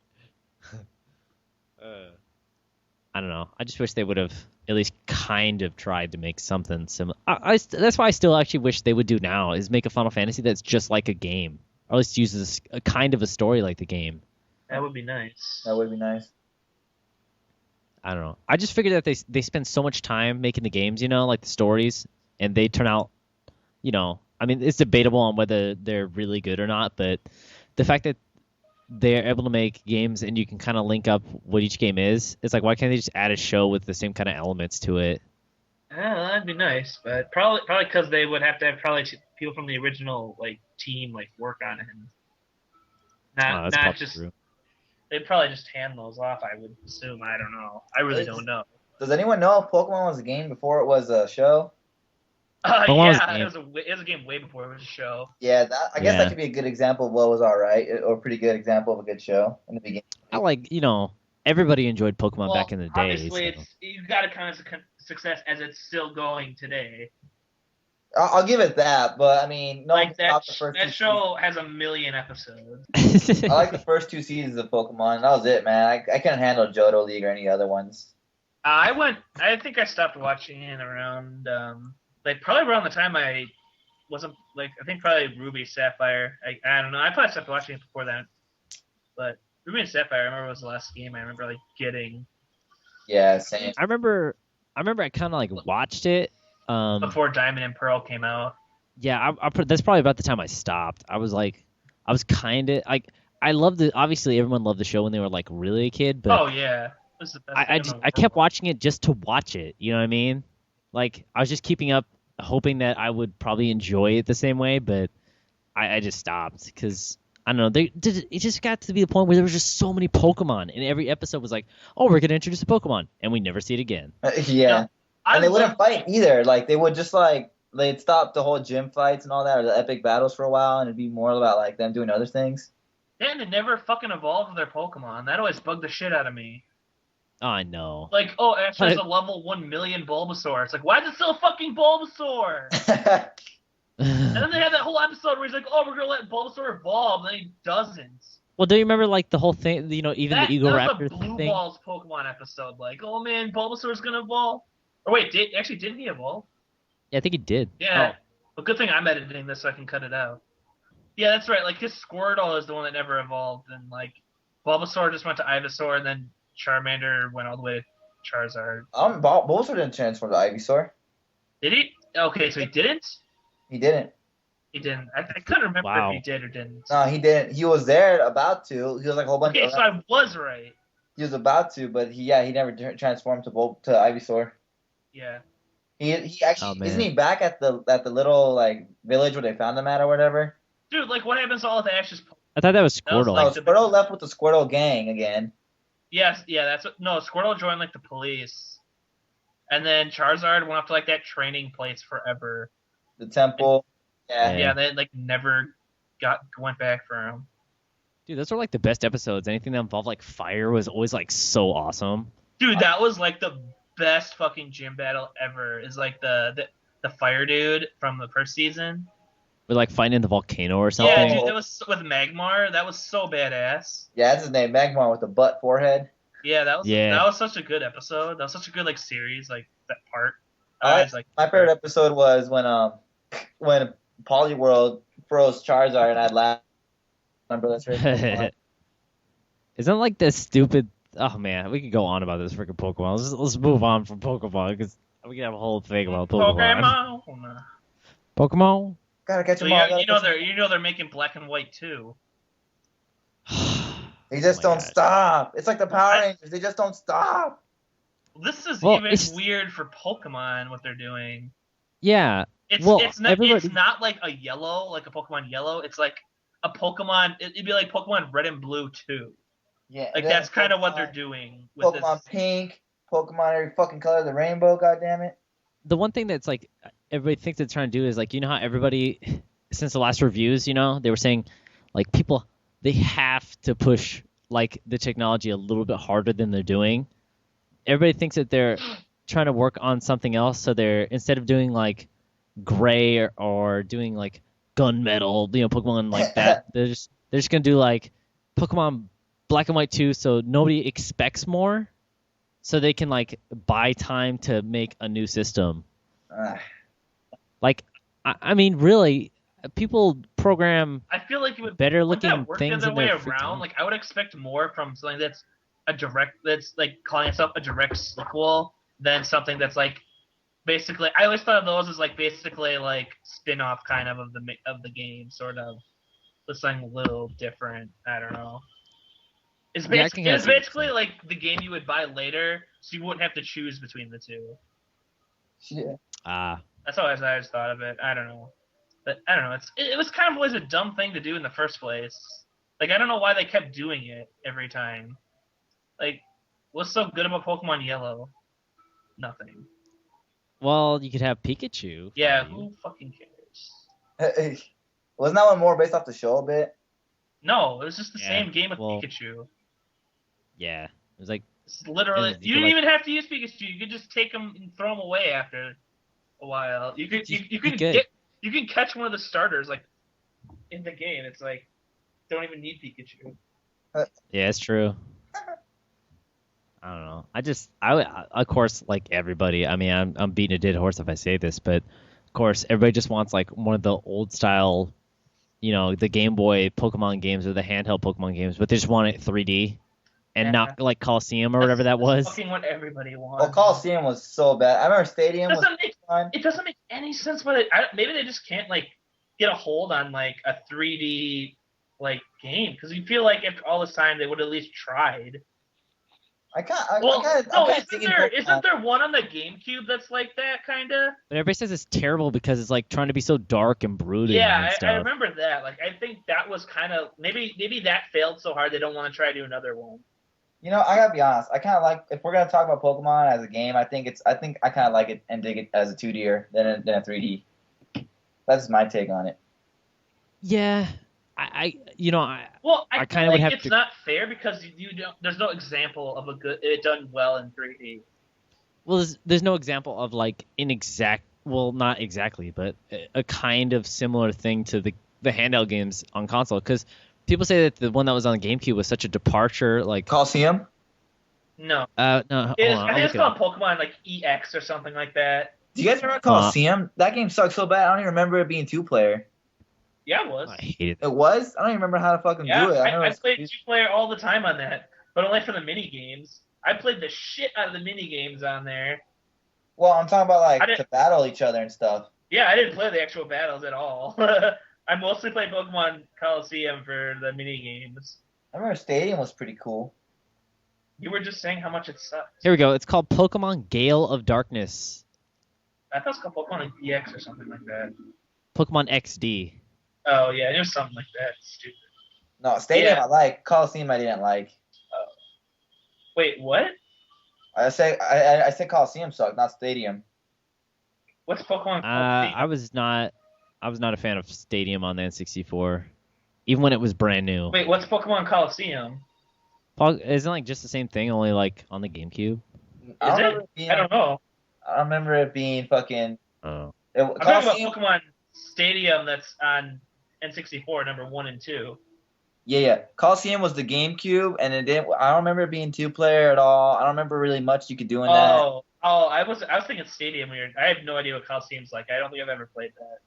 I don't know. I just wish they would have at least kind of tried to make something similar. That's why I still actually wish they would do now is make a Final Fantasy that's just like a game, or at least uses a kind of a story like the game. That would be nice. That would be nice. I don't know. I just figured that they spend so much time making the games, like the stories, and they turn out, I mean, it's debatable on whether they're really good or not, but the fact that they're able to make games and you can kind of link up what each game is, it's like, why can't they just add a show with the same kind of elements to it? Yeah, that'd be nice, but probably because they would have to have people from the original team work on it, and not just. True. They'd probably just hand those off, I would assume. I don't know. I really don't know. Does anyone know if Pokemon was a game before it was a show? Pokemon was a Yeah, game. it was a game way before it was a show. Yeah, I guess that Yeah. could be a good example of what was alright, or a pretty good example of a good show in the beginning. I like, everybody enjoyed Pokemon Well, back in the day. obviously, So. you got to count as a success as it's still going today. I'll give it that, but I mean, no one Like can top the first that two show has a million episodes. seasons. I like the first 2 seasons of Pokemon. That was it, man. I couldn't handle Johto League or any other ones. I think I stopped watching it around, like probably around the time I wasn't like I think probably Ruby Sapphire. I don't know. I probably stopped watching it before that, but Ruby and Sapphire, I remember was the last game I remember like getting. Yeah, same. I remember I kind of like watched it. Before Diamond and Pearl came out. Yeah, that's probably about the time I stopped. I was kind of like, I loved it. Obviously, everyone loved the show when they were like really a kid, but Oh yeah, it was the best thing in the I kept world. watching it just to watch it. You know what I mean? Like I was just keeping up, hoping that I would probably enjoy it the same way, but I just stopped because I don't know. It just got to be the point where there was just so many Pokemon, and every episode was like, oh, we're gonna introduce a Pokemon, and we never see it again. Yeah. And they wouldn't love- fight either. Like they would just they'd stop the whole gym fights and all that, or the epic battles for a while, and it'd be more about like them doing other things. And it never fucking evolved their Pokemon. That always bugged the shit out of me. Oh, I know. Like, oh, Ash has a level 1 million Bulbasaur. It's like, why is it still fucking Bulbasaur? And then they had that whole episode where he's like, oh, we're gonna let Bulbasaur evolve, and then he doesn't. Well, do you remember like the whole thing? Even the Eagle that Raptor was a Blue thing. Balls Pokemon episode. Like, oh man, Bulbasaur's gonna evolve. Or wait, didn't he evolve? Yeah, I think he did. Yeah. Well, good thing I'm editing this so I can cut it out. Yeah, that's right. Like his Squirtle is the one that never evolved, and like Bulbasaur just went to Ivysaur, and then Charmander went all the way to Charizard. Bulbasaur didn't transform to Ivysaur. Did he? Okay, so he didn't. He didn't. He didn't. I couldn't remember Wow. if he did or didn't. No, he didn't. He was there about to. He was like a whole bunch. Okay, so I was right. He was about to, but he never transformed to Ivysaur. Yeah. He actually Oh, man. isn't he back at the little like village where they found him at or whatever? Dude, like what happens to all of the Ash's? I thought that was That was Squirtle. No, like- Squirtle left with the Squirtle gang again. Yes, yeah, that's what. No, Squirtle joined like the police, and then Charizard went off to like that training place forever. The temple. Yeah. Yeah, they like never went back for him. Dude, those were like the best episodes. Anything that involved like fire was always like so awesome. Dude, that was like the best fucking gym battle ever. Is like the fire dude from the first season. We're like fighting in the volcano or something. Yeah, dude, that was with Magmar. That was so badass. Yeah, that's his name, Magmar with the butt forehead. Yeah, that Yeah. was such a good episode. That was such a good like series, like that part. I- was like My favorite episode was when Poliworld froze Charizard and I laughed. Remember that's right. Isn't like this stupid? Oh man, we could go on about this freaking Pokemon. Let's move on from Pokemon because we can have a whole thing about Pokemon. Pokemon. Pokemon. Gotta catch So them all. you know they're making Black and White too. They just Oh my don't God. stop. It's like the Power Rangers. They just don't stop. This is Well, even it's- weird for Pokemon what they're doing. Yeah. It's Well, it's not everybody- it's not like a yellow, like a Pokemon Yellow. It's like a Pokemon. It'd be like Pokemon Red and Blue too. Yeah. Like and that's then kind of what Pokemon- they're doing with Pokemon this. Pink, Pokemon every fucking color of the rainbow. God damn it. The one thing that's like everybody thinks they're trying to do is like, how everybody since the last reviews, they were saying like people they have to push like the technology a little bit harder than they're doing. Everybody thinks that they're trying to work on something else, so they're instead of doing like gray or doing like gunmetal, Pokemon like that, they're just gonna do like Pokemon Black and White 2, so nobody expects more, so they can like buy time to make a new system. Ah. Like, I mean, really, people program I feel like it would better wouldn't looking that work things the in other way their free around. time. Like I would expect more from something that's that's like calling itself a direct sequel than something that's like basically. I always thought of those as like basically like spin-off kind of the game, sort of. With something a little different. I don't know. It's Yeah, I basically, can it's kinda see what basically you're like the game you would buy later, so you wouldn't have to choose between the two. Yeah. That's how I always thought of it. I don't know. But I don't know. It was kind of always a dumb thing to do in the first place. Like I don't know why they kept doing it every time. Like, what's so good about Pokemon Yellow? nothing. Well, you could have Pikachu. Yeah, for you. who fucking cares? Wasn't that one more based off the show a bit? No, it was just the Yeah, same game with well- Pikachu. Yeah, it was like It's literally, you you could, didn't like- even have to use Pikachu. You could just take them and throw them away after a while. You could You can could. you can catch one of the starters like in the game. It's like don't even need Pikachu. Yeah, it's true. I don't know. Of course, like everybody. I mean, I'm beating a dead horse if I say this, but of course, everybody just wants like one of the old style, the Game Boy Pokemon games or the handheld Pokemon games, but they just want it 3D and Yeah. not like Coliseum or whatever that was. That's fucking what everybody wants. Well, Coliseum was so bad. I remember Stadium was fun. It doesn't make any sense, but maybe they just can't like get a hold on like a 3D like game because you feel like after all this time they would at least tried. Isn't there one on the GameCube that's like that kind of? But everybody says it's terrible because it's like trying to be so dark and brooding. Yeah, and stuff. I remember that. Like, I think that was kind of maybe that failed so hard they don't want to try to do another one. I gotta be honest. I kind of like if we're gonna talk about Pokemon as a game. I think I kind of like it and dig it as a 2D'er than a 3D. That's my take on it. Yeah, I kind of would of have it's to- not fair because you don't. There's no example of it done well in 3D. Well, there's no example of like not exactly, but a kind of similar thing to the handheld games on console. Because people say that the one that was on GameCube was such a departure. Like Coliseum. No. No. I think it's called Pokemon like EX or something like that. Do you guys remember Coliseum? That game sucked so bad. I don't even remember it being 2-player. Yeah, it was. I hated it. It was? I don't even remember how to fucking do it. I played 2-player all the time on that, but only for the mini games. I played the shit out of the mini games on there. Well, I'm talking about like to battle each other and stuff. Yeah, I didn't play the actual battles at all. I mostly played Pokemon Coliseum for the mini games. I remember Stadium was pretty cool. You were just saying how much it sucked. Here we go. It's called Pokemon Gale of Darkness. I thought it was called Pokemon EX or something like that. Pokemon XD. Oh, yeah, it was something like that. Stupid. No, Stadium I like. Coliseum I didn't like. Wait, what? I said Coliseum sucked, not Stadium. What's Pokemon Coliseum? I was not a fan of Stadium on the N64, even when it was brand new. Wait, what's Pokemon Coliseum? Isn't it like just the same thing, only like on the GameCube? I don't know. I don't remember it being fucking. Oh. I'm talking about Pokemon Stadium that's on N64, number 1 and 2. Yeah. Coliseum was the GameCube, and it didn't. I don't remember it being 2-player at all. I don't remember really much you could do in that. Oh, I was thinking Stadium weird. I have no idea what Coliseum's like. I don't think I've ever played that.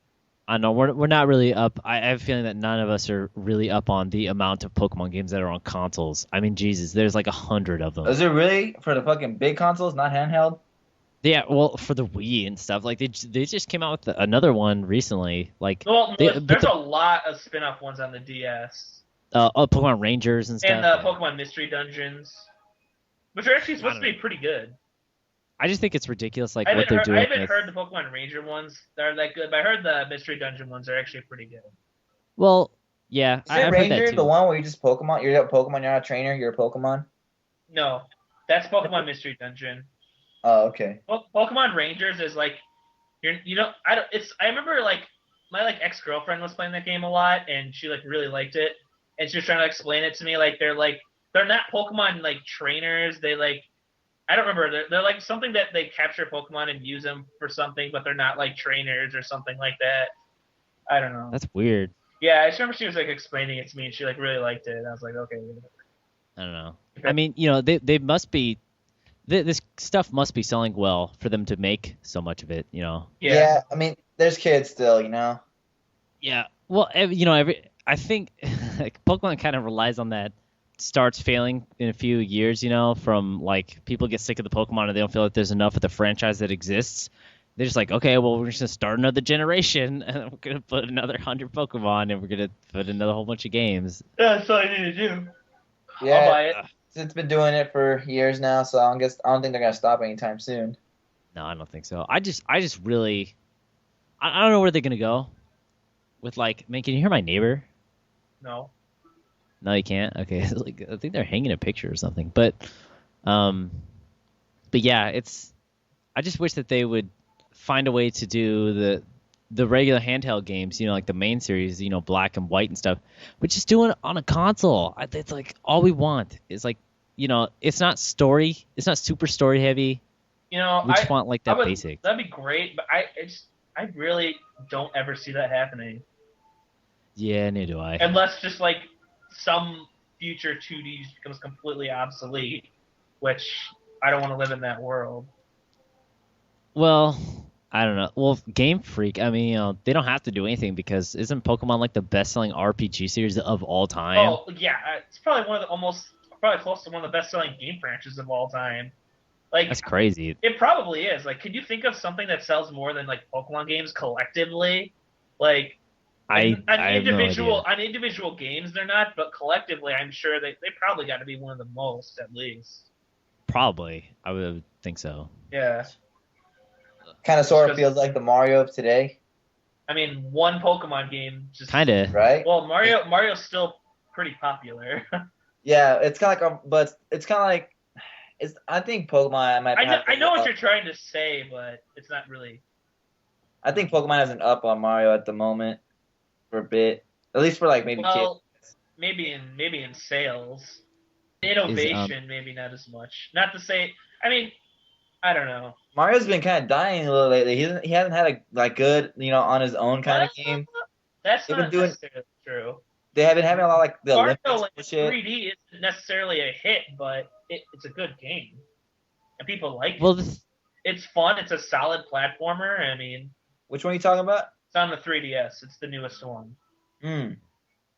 I know we're not really up. I have a feeling that none of us are really up on the amount of Pokemon games that are on consoles. I mean, Jesus, there's like 100 of them. Is it really for the fucking big consoles, not handheld? Yeah, well, for the Wii and stuff, like they just came out with another one recently. Like, there's a lot of spin-off ones on the DS. Pokemon Rangers and stuff. And the Pokemon Mystery Dungeons, which are actually supposed to be pretty good. I just think it's ridiculous, like what they're doing. I haven't heard the Pokemon Ranger ones that are that good, but I heard the Mystery Dungeon ones are actually pretty good. Well, yeah, I've heard that too. The one where you just Pokemon? You're a Pokemon. You're not a trainer. You're a Pokemon. No, that's Pokemon Mystery Dungeon. Oh, okay. Pokemon Rangers is like, I remember like my ex-girlfriend was playing that game a lot, and she like really liked it, and she was trying to explain it to me like they're not Pokemon like trainers. They like. I don't remember. They're like something that they capture Pokemon and use them for something, but they're not like trainers or something like that. I don't know. That's weird. Yeah, I just remember she was like explaining it to me, and she like really liked it. And I was like, okay. I don't know. I mean, they must be. This stuff must be selling well for them to make so much of it. Yeah. I mean, there's kids still. Yeah. Well, I think like, Pokemon kind of relies on that. Starts failing in a few years, from like people get sick of the Pokemon and they don't feel like there's enough of the franchise that exists. They're just like, okay, well, we're just gonna start another generation and we're gonna put another 100 Pokemon and we're gonna put another whole bunch of games. Yeah, that's all I need to do. Yeah, I'll buy it. It's been doing it for years now, so I don't think they're gonna stop anytime soon. No, I don't think so. I just really, I don't know where they're gonna go. With like, man, can you hear my neighbor? No. No, you can't. Okay, like I think they're hanging a picture or something. But yeah, it's. I just wish that they would find a way to do the regular handheld games, like the main series, black and white and stuff, but just do it on a console. It's like all we want is like, it's not super story heavy. We just want like that basic. That'd be great, but I really don't ever see that happening. Yeah, neither do I. Unless just like some future 2D becomes completely obsolete, which I don't want to live in that world. Well, I don't know. Well, Game Freak, I mean, they don't have to do anything because isn't Pokemon like the best-selling RPG series of all time? Oh, yeah. It's probably probably close to one of the best-selling game franchises of all time. Like, that's crazy. It probably is. Like, could you think of something that sells more than like Pokemon games collectively? Like, I have no idea. On individual games, they're not, but collectively, I'm sure they probably got to be one of the most, at least. Probably. I would think so. Yeah. Kind of sort of feels like the Mario of today. I mean, one Pokemon game just kind of right. Well, Mario's still pretty popular. Yeah, it's kind of like, but it's kind of like, I think Pokemon might. I know what you're trying to say, but it's not really. I think Pokemon has an up on Mario at the moment, for a bit, at least for like maybe kids. Maybe in sales, innovation, maybe not as much. Not to say, I mean, I don't know. Mario's been kind of dying a little lately. He hasn't had a good, on his own kind of game. That's not necessarily true. They have been having a lot like the Mario Olympics shit. 3D isn't necessarily a hit, but it's a good game, and people like it. Well, it's fun. It's a solid platformer. I mean, which one are you talking about? It's on the 3DS. It's the newest one. Hmm.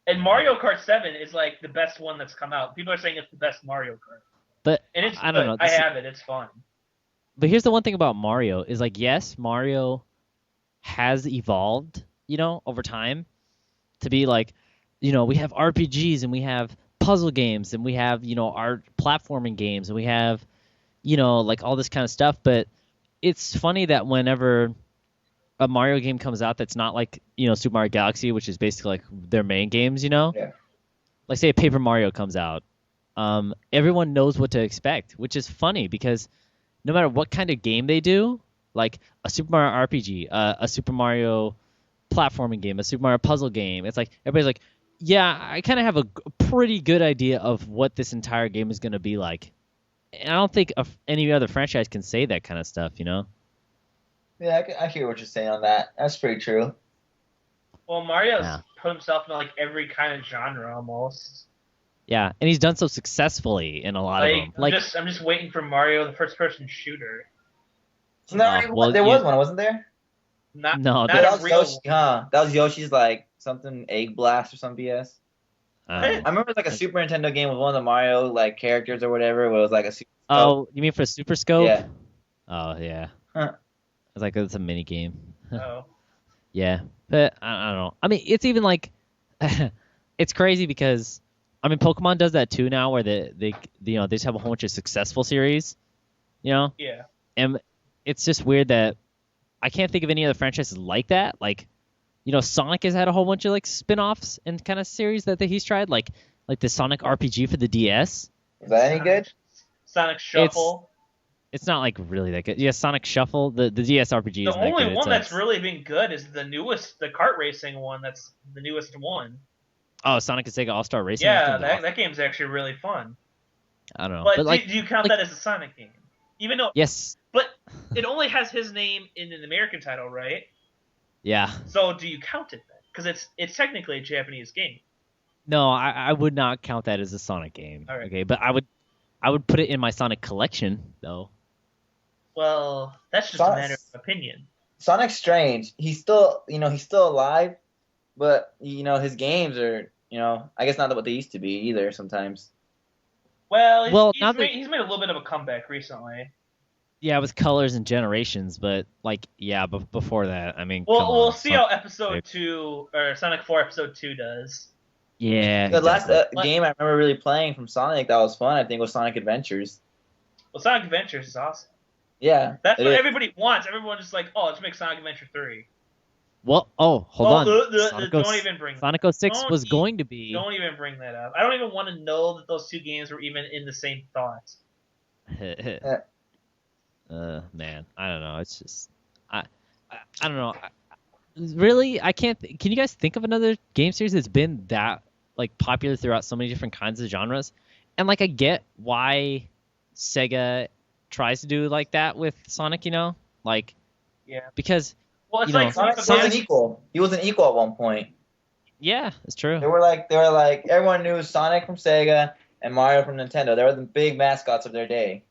And Mario Kart 7 is like the best one that's come out. People are saying it's the best Mario Kart. But and it's I don't know. I have it. It's fun. But here's the one thing about Mario is like, yes, Mario has evolved, over time to be like, we have RPGs and we have puzzle games and we have, our platforming games and we have, like all this kind of stuff. But it's funny that whenever a Mario game comes out that's not like, Super Mario Galaxy, which is basically like their main games, Yeah. Like say a Paper Mario comes out, everyone knows what to expect, which is funny because no matter what kind of game they do, like a Super Mario RPG, a Super Mario platforming game, a Super Mario puzzle game, it's like everybody's like, yeah, I kind of have a pretty good idea of what this entire game is going to be like. And I don't think any other franchise can say that kind of stuff, Yeah, I hear what you're saying on that. That's pretty true. Well, Mario's put himself in like every kind of genre almost. Yeah, and he's done so successfully in a lot of them. I'm just waiting for Mario, the first-person shooter. There was one, wasn't there? Not that a was real Yoshi, huh? That was Yoshi's like something egg blast or some BS. I remember like a Super Nintendo game with one of the Mario like characters or whatever. Where it was like a Super Scope. You mean for Super Scope? Yeah. Oh yeah. Huh. It's like it's a mini game. Oh. Yeah, but I don't know. I mean, it's even like it's crazy because I mean, Pokemon does that too now, where they just have a whole bunch of successful series, Yeah. And it's just weird that I can't think of any other franchises like that. Like, Sonic has had a whole bunch of like spin-offs and kind of series that he's tried, like the Sonic RPG for the DS. Is that any good? Sonic Shuffle. It's not like really that good. Yeah, Sonic Shuffle, the DS RPG. The only one that's really been good is the kart racing one. That's the newest one. Oh, Sonic and Sega All-Star Racing. Yeah, that game's actually really fun. I don't know, but like, do you count that as a Sonic game? Even though yes, but it only has his name in an American title, right? Yeah. So do you count it then? Because it's technically a Japanese game. No, I would not count that as a Sonic game. All right. Okay, but I would put it in my Sonic collection though. Well, that's just a matter of opinion. Sonic's strange. He's still alive, but his games are, I guess not what they used to be either. Sometimes. Well, he's made a little bit of a comeback recently. Yeah, with Colors and Generations, but before that, I mean. Well, we'll see how Episode 2 or Sonic 4 Episode 2 does. Yeah. The last game I remember really playing from Sonic that was fun, I think, was Sonic Adventures. Well, Sonic Adventures is awesome. Yeah. That's what everybody wants. Everyone's just like, oh, let's make Sonic Adventure 3. Well, hold on. Don't even bring Sonic 06 was going to be. Don't even bring that up. I don't even want to know that those two games were even in the same thought. Man, I don't know. It's just I don't know. Really, I can't. Can you guys think of another game series that's been that like popular throughout so many different kinds of genres? And like, I get why Sega tries to do like that with Sonic. Like Yeah. because Well, it's you know, like Sonic Sonic- was an equal. He was an equal at one point. yeah, it's true. They were like everyone knew Sonic from Sega and Mario from Nintendo. They were the big mascots of their day.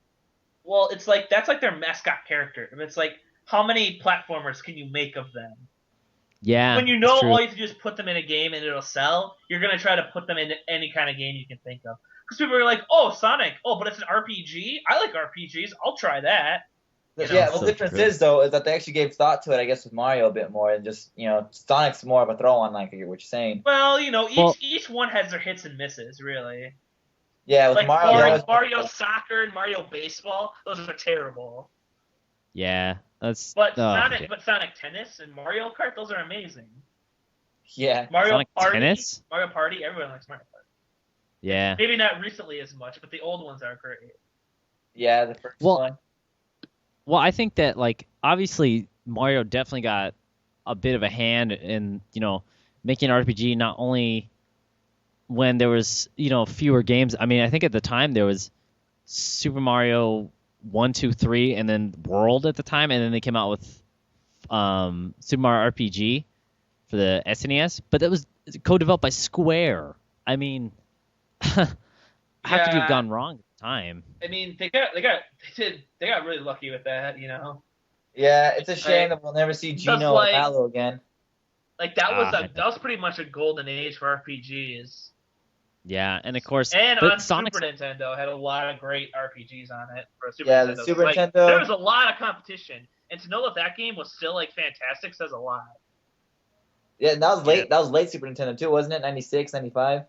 Well, it's like that's like their mascot character. And it's like, how many platformers can you make of them? Yeah, When you it's know true. all you have to do is put them in a game and it'll sell, you're gonna try to put them into any kind of game you can think of. Because people are like, "Oh, Sonic! Oh, but it's an RPG. I like RPGs. I'll try that." You know? Yeah, So the difference true. is though is that they actually gave thought to it. I guess with Mario a bit more, and just Sonic's more of a throw on. Like I get what you're saying. Well, Well- each one has their hits and misses, really. Yeah, with Like Mario, they always- Mario Soccer and Mario Baseball, those are terrible. Yeah, that's. But okay. Sonic Tennis and Mario Kart, those are amazing. yeah, Mario Sonic Party, Tennis? Mario Party, everyone likes Mario Party. Yeah. Maybe not recently as much, but the old ones are great. yeah, the first Well, one. Well, I think that like obviously Mario definitely got a bit of a hand in making an RPG not only when there was fewer games. I mean, I think at the time there was Super Mario 1, 2, 3, and then World at the time, and then they came out with Super Mario RPG for the SNES, but that was co-developed by Square. I mean, how could you have gone wrong at the time? I mean, they got really lucky with that, Yeah, it's a shame that we'll never see Gino or Mallow again. Like that was pretty much a golden age for RPGs. Yeah, and of course, And but on Sonic's, Super Nintendo had a lot of great RPGs on it for Super Yeah, Nintendo. the Super Like, Nintendo. There was a lot of competition, and to know that game was still like fantastic says a lot. Yeah, and that was late. That was late Super Nintendo too, wasn't it? 96, 95?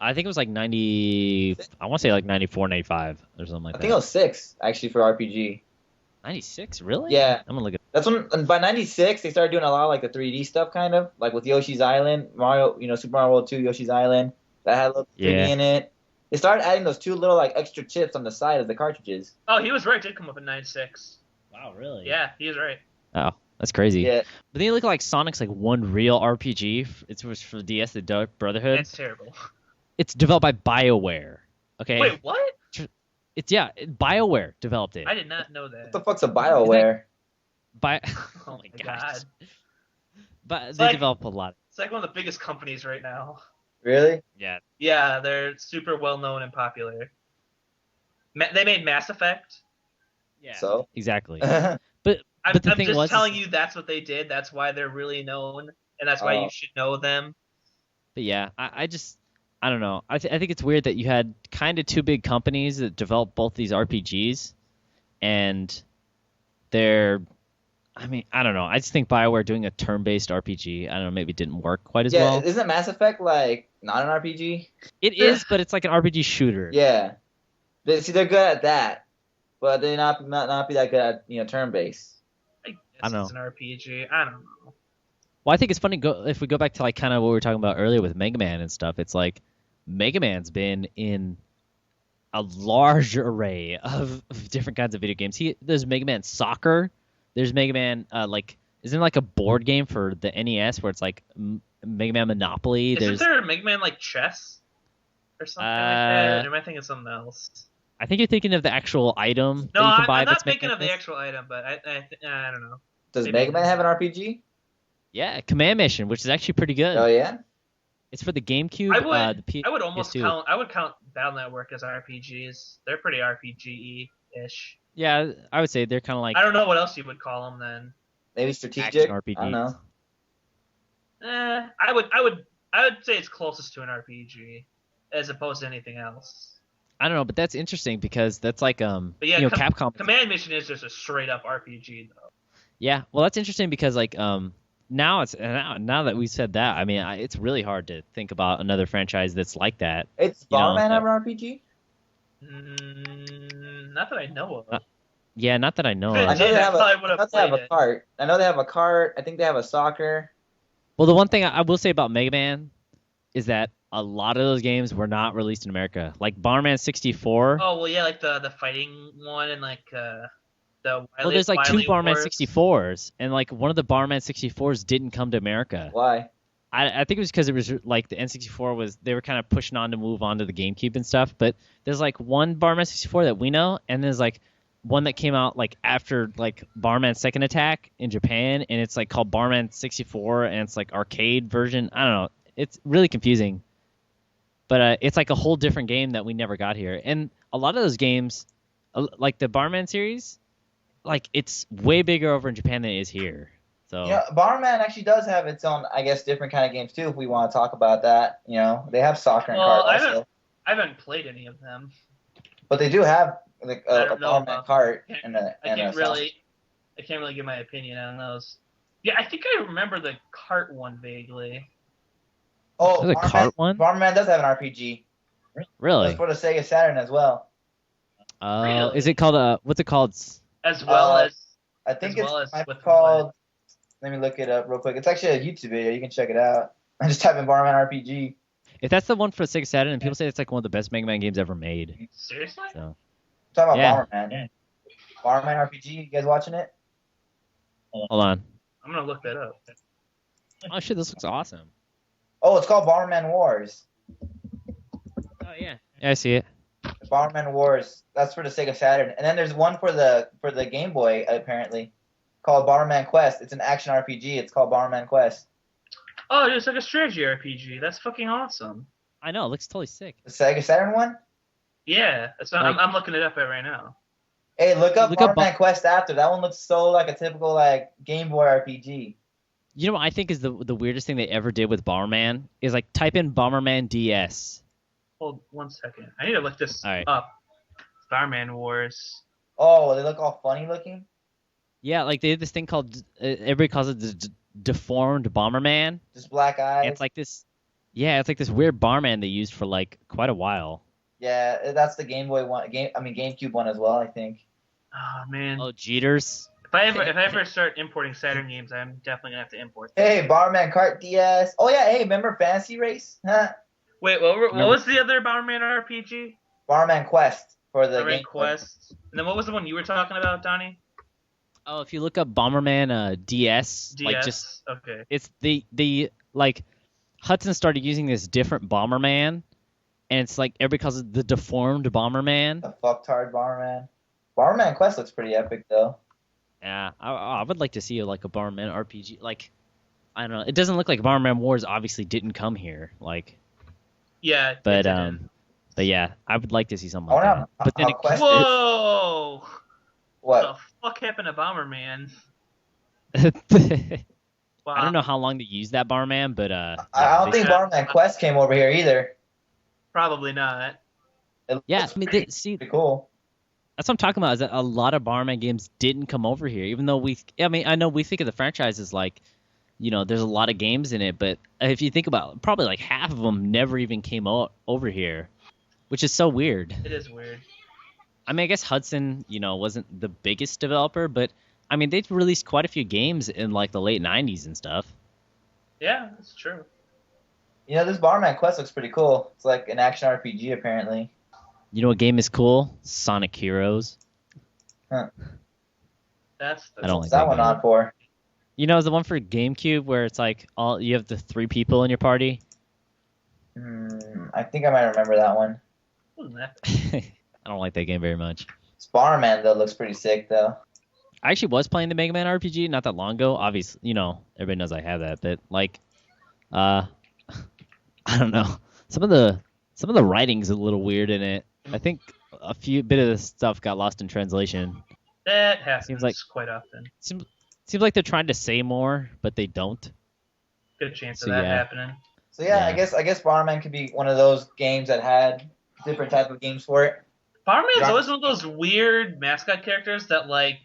I think it was like 90. I want to say like 94, 95 or something like I that. think it was 6 actually for RPG. 96, really? Yeah. I'm gonna look at. That's when, and by 96, they started doing a lot of like the 3D stuff, kind of like with Yoshi's Island, Mario, Super Mario World 2, Yoshi's Island, that had a little 3D in it. They started adding those two little like extra chips on the side of the cartridges. Oh, he was right. It did come up in 96. Wow, really? Yeah, he was right. Oh, that's crazy. Yeah, But then you look at like Sonic's like one real RPG. It was for DS, the Dark Brotherhood. It's terrible. It's developed by BioWare. Okay. Wait, what? BioWare developed it. I did not know that. what the fuck's a BioWare? Oh my God. gosh. But It's they like- develop a lot. It's like one of the biggest companies right now. Really? Yeah. Yeah, they're super well known and popular. They made Mass Effect. Yeah. So? Exactly. I'm, But the I'm thing just was- telling you that's what they did. That's why they're really known, and that's why Oh. you should know them. But yeah, I don't know. I think it's weird that you had kind of two big companies that developed both these RPGs, and I mean, I don't know. I just think BioWare doing a turn-based RPG, I don't know, maybe didn't work quite as Yeah, well. isn't Mass Effect like not an RPG? It is, but it's like an RPG shooter. Yeah. They're good at that, but they not be that good at turn-based. I guess I don't know. it's an RPG. I don't know. Well, I think it's funny if we go back to like kind of what we were talking about earlier with Mega Man and stuff. It's like Mega Man's been in a large array of different kinds of video games. There's Mega Man Soccer. There's Mega Man isn't like a board game for the NES where it's like Mega Man Monopoly. Isn't There's there a Mega Man like chess or something like that? Or am I thinking of something else? I think you're thinking of the actual item No, that you can buy. I'm not that's thinking Mega of the Man. actual item, but I don't know. Does Maybe. Mega Man have an RPG? Yeah, Command Mission, which is actually pretty good. Oh yeah. It's for the GameCube. I would almost PS2. count. I would count Battle Network as RPGs. They're pretty RPG-ish. Yeah, I would say they're kind of like I don't know what else you would call them then. Maybe strategic. action I RPGs. don't know. I would say it's closest to an RPG as opposed to anything else. I don't know, but that's interesting because that's like But yeah, Capcom. Command Mission is just a straight up RPG though. Yeah, well, that's interesting because like now that we said that, I mean, it's really hard to think about another franchise that's like that. It's You know, Bomberman have an RPG? Not that I know of. Yeah, not that I know I I of. know they have probably would've I know they have played a it. cart. I know they have a cart. I think they have a soccer. Well, the one thing I will say about Mega Man is that a lot of those games were not released in America. Like Bomberman 64. Oh well, yeah, like the fighting one and like The Well, there's like two Wily Bomberman Wars. 64s, and like one of the Bomberman 64s didn't come to America. Why? I think it was because it was like the N64 was they were kind of pushing on to move on to the GameCube and stuff. But there's like one Bomberman 64 that we know, and there's like one that came out like after like Bomberman Second Attack in Japan, and it's like called Bomberman 64, and it's like arcade version. I don't know. It's really confusing. But it's like a whole different game that we never got here. And a lot of those games, like the Bomberman series, like it's way bigger over in Japan than it is here. So You know, Bomberman actually does have its own, I guess, different kind of games too. If we want to talk about that, you know, they have soccer and Well, kart also, I haven't played any of them. but they do have like I a don't know Bomberman about- kart I and a. I can't really give my opinion on those. Yeah, I think I remember the cart one vaguely. Oh, There's a kart one? Bomberman does have an RPG. really, That's for the Sega Saturn as well. Really? is it called what's it called? As well as I think As well as it's with called. Let me look it up real quick. It's actually a YouTube video. You can check it out. I just type in Bomberman RPG. If that's the one for Sega Saturn, and people say it's like one of the best Mega Man games ever made. seriously? So Talk about Yeah. Bomberman. Bomberman RPG. You guys watching it? hold on. I'm gonna look that up. Oh shit, this looks awesome. Oh, it's called Bomberman Wars. Oh yeah, I see it. Bomberman Wars. That's for the Sega Saturn. And then there's one for the Game Boy apparently, called Bomberman Quest. It's an action RPG. It's called Bomberman Quest. Oh, it's like a strategy RPG. That's fucking awesome. I know, it looks totally sick. The Sega Saturn one. Yeah, that's what I'm looking it up at right now. Hey, look up Look up Bomberman Quest after. That one looks so like a typical like Game Boy RPG. You know what I think is the weirdest thing they ever did with Bomberman is like type in Bomberman DS. Hold 1 second. I need to look this All right. up. Starman Wars. Oh, they look all funny looking. Yeah, like they did this thing called everybody calls it the deformed Bomberman. Just black eyes. And it's like this, yeah, it's like this weird Bomberman they used for like quite a while. Yeah, that's the Game Boy one. GameCube one as well, I think. Oh man. Oh, Jeters. If I ever start importing Saturn games, I'm definitely gonna have to import them. Hey, Bomberman Kart DS. Oh yeah, hey, remember Fantasy Race? Huh? Wait, what was the other Bomberman RPG? Bomberman Quest for the Bomberman Game Boy. Quest. And then what was the one you were talking about, Donnie? Oh, if you look up Bomberman DS, DS. like just Okay. it's the like Hudson started using this different Bomberman, and it's like everybody calls it the deformed Bomberman. The fucktard Bomberman. Bomberman Quest looks pretty epic though. Yeah, I would like to see like a Bomberman RPG. Like, I don't know, it doesn't look like Bomberman Wars obviously didn't come here. Like, Yeah. it but didn't. but yeah, I would like to see something I like wanna- that. But then how it, Quest- Whoa! What? The fuck happened to Bomberman? Wow. I don't know how long they used that Bomberman, but I don't they- think Bomberman Quest came over here either. Probably not. It Yeah, looks I mean, pretty, see, pretty cool. that's what I'm talking about. Is that a lot of Bomberman games didn't come over here, even though I know we think of the franchise as like, you know, there's a lot of games in it, but if you think about it, probably like half of them never even came over here, which is so weird. It is weird. I mean, I guess Hudson, you know, wasn't the biggest developer, but I mean, they've released quite a few games in like the late 90s and stuff. Yeah, that's true. You know, this Bomberman Quest looks pretty cool. It's like an action RPG apparently. You know what game is cool? Sonic Heroes. That's I don't What's like that one game. on for? You know, the one for GameCube where it's like you have the 3 people in your party. I think I might remember that one. Wasn't that I don't like that game very much. Bomberman though looks pretty sick though. I actually was playing the Mega Man RPG not that long ago. Obviously, you know, everybody knows I have that, but like, I don't know. Some of the writing's a little weird in it. I think a bit of the stuff got lost in translation. That happens Seems like- quite often. Seems like they're trying to say more, but they don't. Good chance So, of that yeah. happening. So yeah, Yeah. I guess Bomberman could be one of those games that had different type of games for it. Bomberman's Yeah. always one of those weird mascot characters that, like,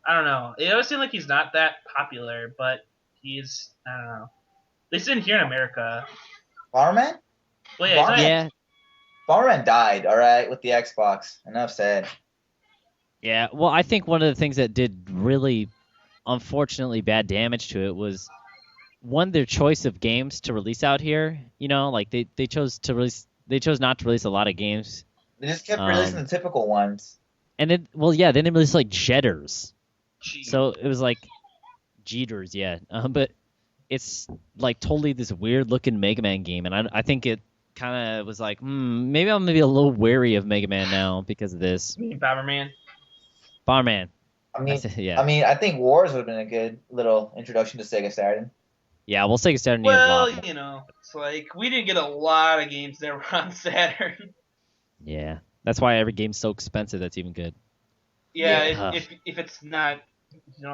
I don't know. It always seems like he's not that popular, but he's, I don't know. At least in here in America. Bomberman? Well, yeah, he's not- Yeah, Bomberman died, alright, with the Xbox. Enough said. yeah. Well, I think one of the things that did really, unfortunately, bad damage to it was their choice of games to release out here. You know, like they chose not to release a lot of games. They just kept releasing the typical ones. And then, well, yeah, then it was like Jetters. Gee. So it was like Jeters, yeah. But it's like totally this weird looking Mega Man game, and I think it kind of was like, maybe I'm gonna be a little wary of Mega Man now because of this. You mean Bomberman? Bomberman. I mean, Yeah. I think Wars would have been a good little introduction to Sega Saturn. Yeah, we'll Sega Saturn need a Well, lot more. you know, it's like we didn't get a lot of games that were on Saturn. Yeah, that's why every game's so expensive. That's even good. Yeah, Yeah. if it's not,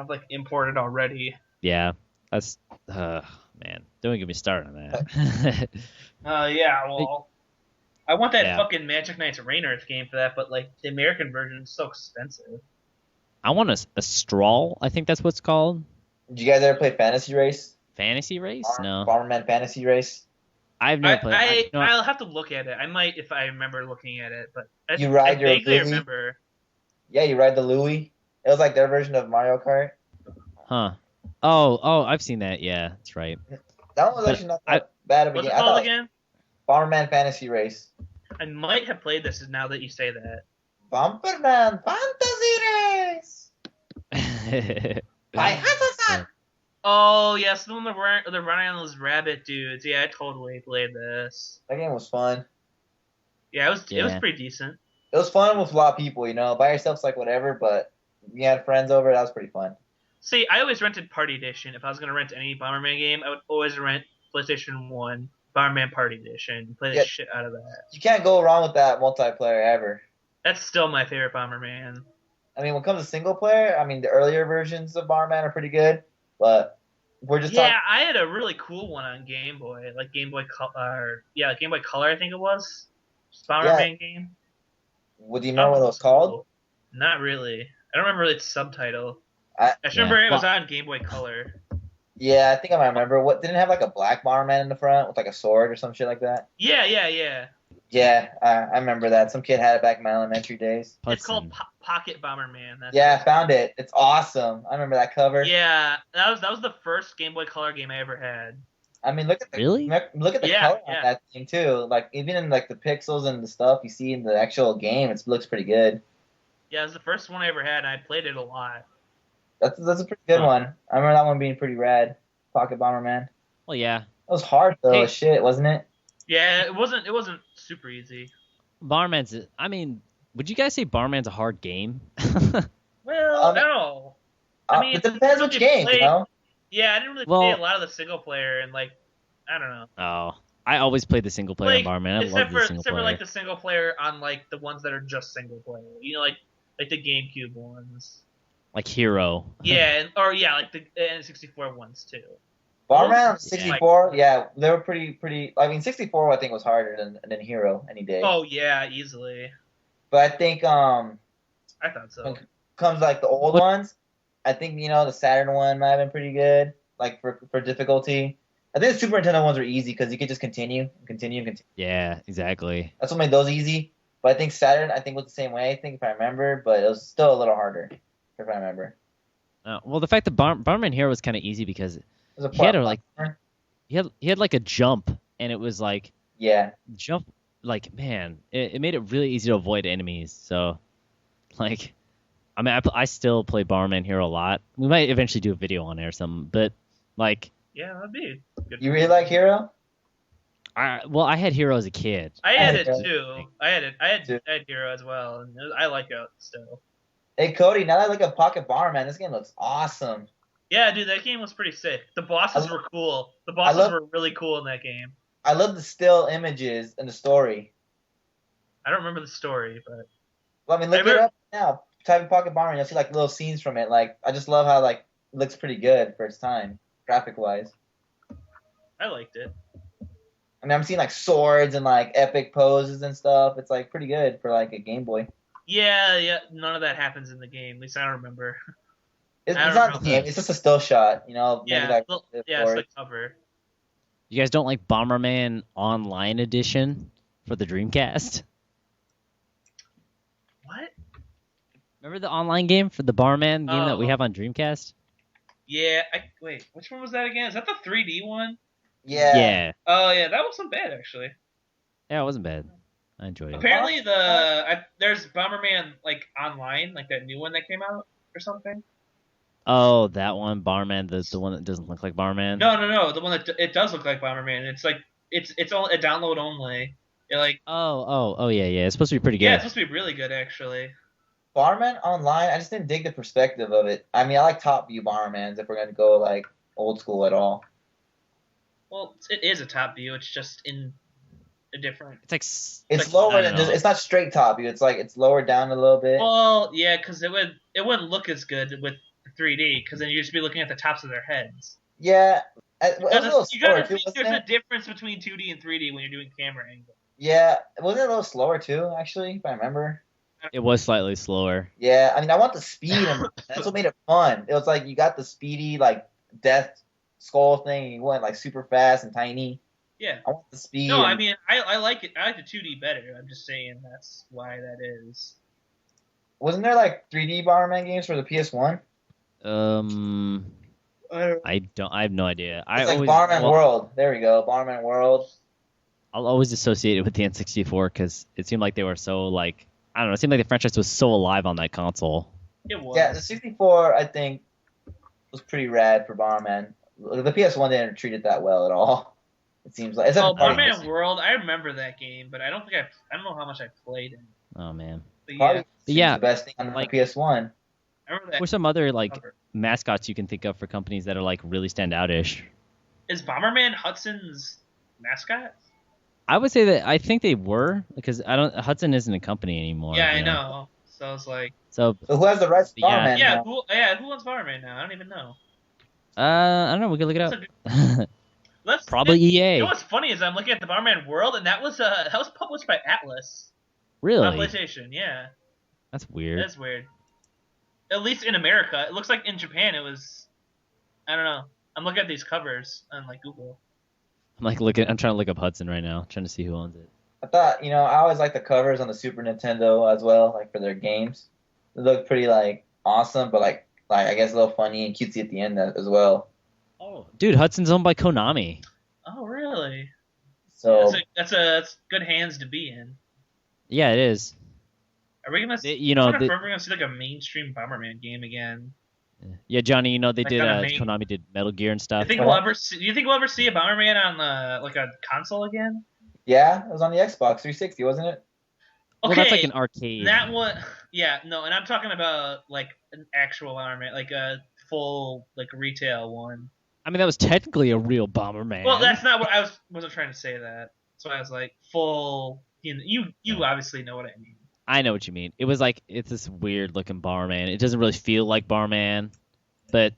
like imported already. Yeah, that's man. Don't get me started on that. Yeah, well, I want that Yeah. fucking Magic Knights Rain Earth game for that, but like the American version is so expensive. I want a Strawl. I think that's what's called. Did you guys ever play Fantasy Race? Fantasy Race? No, Bomberman Fantasy Race. I've never played. I'll have to look at it. I might if I remember looking at it, but You ride I your vaguely Louis? remember. Yeah, you ride the Louis. It was like their version of Mario Kart. Huh? Oh, I've seen that. Yeah, that's right. That one was But actually not that bad of a What's game. it called again? Bomberman Fantasy Race. I might have played this now that you say that. Bomberman Fantasy Race. By Hasan. Oh yes, the one they're running on those rabbit dudes. Yeah, I totally played this. That game was fun. Yeah, it was Yeah. pretty decent. It was fun with a lot of people, By yourself's like whatever, but you had friends over, that was pretty fun. See, I always rented Party Edition. If I was gonna rent any Bomberman game, I would always rent PlayStation 1 Bomberman Party Edition. Play the shit out of that. You can't go wrong with that multiplayer ever. That's still my favorite Bomberman. I mean, when it comes to single player, the earlier versions of Bomberman are pretty good, but we're just talking. Yeah, I had a really cool one on Game Boy, like Game Boy Color. Yeah, Game Boy Color, I think it was. Bomberman game. What do you remember what it was called? Cool. Not really. I don't remember its subtitle. I just remember it was on Game Boy Color. Yeah, I think I might remember. What didn't it have like a black Bomberman in the front with like a sword or some shit like that? Yeah. Yeah, I remember that. Some kid had it back in my elementary days. It's called Pocket Bomberman. I found it. It's awesome. I remember that cover. Yeah, that was the first Game Boy Color game I ever had. I mean, look at the color on that thing too. Like even in like the pixels and the stuff you see in the actual game, it looks pretty good. Yeah, it was the first one I ever had, and I played it a lot. That's a pretty good one. I remember that one being pretty rad. Pocket Bomberman. Well, yeah. It was hard though, as shit, wasn't it? Yeah, it wasn't super easy. Bomberman's. I mean, would you guys say Bomberman's a hard game? Well, no. I mean, it depends which game, Yeah, I didn't really play a lot of the single player, and like, I don't know. Oh, I always played the single player on Bomberman. I love the single player. Except for like the single player on like the ones that are just single player. Like the GameCube ones. Like Hero. Yeah, like the N64 ones too. Bomberman 64, they were pretty. I mean, 64 I think was harder than Hero any day. Oh yeah, easily. But I think I thought so. When it comes like the old ones, I think the Saturn one might have been pretty good, like for difficulty. I think the Super Nintendo ones were easy because you could just continue. Yeah, exactly. That's what made those easy. But I think Saturn, was the same way. I think if I remember, but it was still a little harder if I remember. Well, the fact that Bomberman Hero was kind of easy because he had like a jump, and it was like jump. Like man, it made it really easy to avoid enemies. So, like, I mean, I still play Bomberman Hero a lot. We might eventually do a video on it or something, but like. Yeah, that'd be good. You really like Hero? I had Hero as a kid. I had it too. I had Hero as well, and I like it still. Hey Cody, now that I look at Pocket Bomberman, this game looks awesome. Yeah, dude, that game was pretty sick. The bosses were cool. The bosses were really cool in that game. I love the still images and the story. I don't remember the story, but well, I mean, look it up now. Type in Pocket Bomberman, you'll see like little scenes from it. Like, I just love how like it looks pretty good for its time, graphic wise. I liked it. I mean, I'm seeing like swords and like epic poses and stuff. It's like pretty good for like a Game Boy. Yeah. None of that happens in the game. At least I don't remember. It's not the game. It's just a still shot. Yeah, it's the cover. You guys don't like Bomberman Online Edition for the Dreamcast? What? Remember the online game for the Bomberman game that we have on Dreamcast? Yeah. Wait, which one was that again? Is that the 3D one? Yeah. Oh yeah, that wasn't bad actually. Yeah, it wasn't bad. I enjoyed it. Apparently, there's Bomberman like online, like that new one that came out or something. Oh, that one, Barman, the one that doesn't look like Barman. No, the one that it does look like Bomberman. It's like it's all a download only. Like Oh, yeah. It's supposed to be pretty good. yeah, it's supposed to be really good actually. Barman online, I just didn't dig the perspective of it. I mean, I like top view Bombermans if we're gonna go like old school at all. Well, it is a top view. It's just in a different. It's like It's lower I than don't just. know. It's not straight top view. It's like it's lower down a little bit. Well, yeah, because it wouldn't look as good with 3D because then you'd just be looking at the tops of their heads. Yeah, it was a little You slower gotta too, think wasn't there's it? a difference between 2D and 3D when you're doing camera angle. Yeah, wasn't it a little slower too? Actually, if I remember. It was slightly slower. Yeah, I mean, I want the speed, and that's what made it fun. It was like you got the speedy like death skull thing, and you went like super fast and tiny. Yeah. I want the speed. No, and- I mean I like it. I like the 2D better. I'm just saying that's why that is. Wasn't there like 3D Bomberman games for the PS1? I have no idea. It's like Bomberman World. There we go, Bomberman World. I'll always associate it with the N64 because it seemed like they were so like I don't know. It seemed like the franchise was so alive on that console. It was. Yeah, the 64 I think was pretty rad for Bomberman. The PS1 didn't treat it that well at all. It seems like. Bomberman World. I remember that game, but I don't know how much I played it. Oh man. But Probably Yeah, the best thing on like- the PS1. I remember that. Or some other like cover. mascots you can think of for companies that are like really standoutish. Is Bomberman Hudson's mascot? I would say that I think they were because Hudson isn't a company anymore. Yeah, I you know. So I was like, So So who has the rights to Yeah. Bomberman yeah, now? who owns Bomberman now? I don't even know. I don't know. We can look it That's up. Let's Probably You EA. know what's funny is I'm looking at the Bomberman World, and that was published by Atlas on Really? PlayStation. Yeah, That's weird. that's weird. At least in America, it looks like in Japan it was. I don't know. I'm looking at these covers on like Google. I'm trying to look up Hudson right now, trying to see who owns it. I thought, I always like the covers on the Super Nintendo as well, like for their games. They look pretty like awesome, but like I guess a little funny and cutesy at the end as well. Oh, dude, Hudson's owned by Konami. Oh, really? So That's good hands to be in. Yeah, it is. Are we gonna? You I know, wonder if we're ever gonna see like a mainstream Bomberman game again. yeah, Johnny. You know they Like did. on a main- Konami did Metal Gear and Do stuff. you think we'll ever see a Bomberman on like a console again? yeah, it was on the Xbox 360, wasn't it? Well, Okay, that's like an arcade. that one. Yeah, no, and I'm talking about like an actual Bomberman, like a full like retail one. I mean, that was technically a real Bomberman. Well, that's not what I wasn't trying to say that. So I was like full. You obviously know what I mean. I know what you mean. It was like it's this weird looking Bomberman. It doesn't really feel like Bomberman, but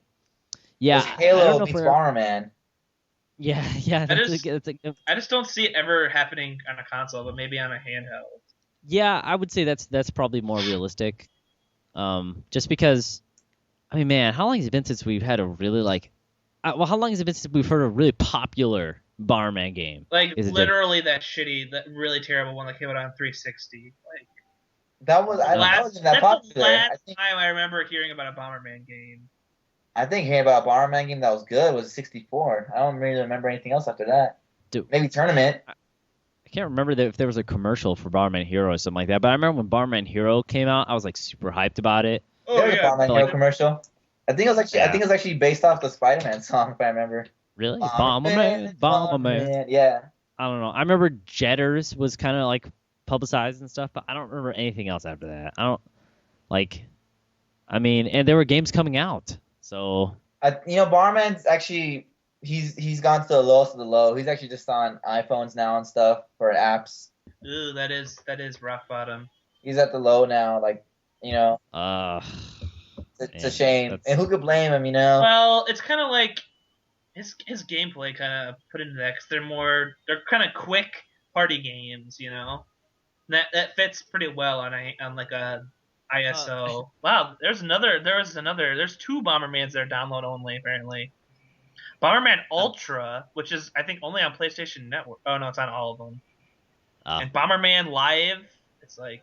yeah, It's I don't Halo know meets if we're- Bomberman. Yeah. I just don't see it ever happening on a console, but maybe on a handheld. Yeah, I would say that's probably more realistic. Just because, I mean, man, how long has it been since we've had a really how long has it been since we've heard a really popular Bomberman game? Like Is it literally that really terrible one that came out on 360. Like That wasn't that that's the popular. last time I remember hearing about a Bomberman game. I think hearing about a Bomberman game that was good was 64. I don't really remember anything else after that. Dude. Maybe Tournament. I can't remember if there was a commercial for Bomberman Hero or something like that, but I remember when Bomberman Hero came out, I was like super hyped about it. Oh There was a yeah, Bomberman but, Hero like- commercial. I think it was actually based off the Spider-Man song, if I remember. Really? Bomberman. Yeah. I don't know. I remember Jetters was kind of like publicized and stuff, but I don't remember anything else after that. And there were games coming out. So Bomberman's actually he's gone to the lowest of the low. He's actually just on iPhones now and stuff for apps. Ooh, that is rock bottom. He's at the low now, it's a man, shame. that's- And who could blame him, Well, it's kind of like his gameplay kind of put into that because they're kind of quick party games, That fits pretty well on like a ISO. Wow, there's two Bombermans that are download only apparently. Bomberman Ultra, which is I think only on PlayStation Network. Oh no, it's on all of them. Oh. And Bomberman Live, it's like,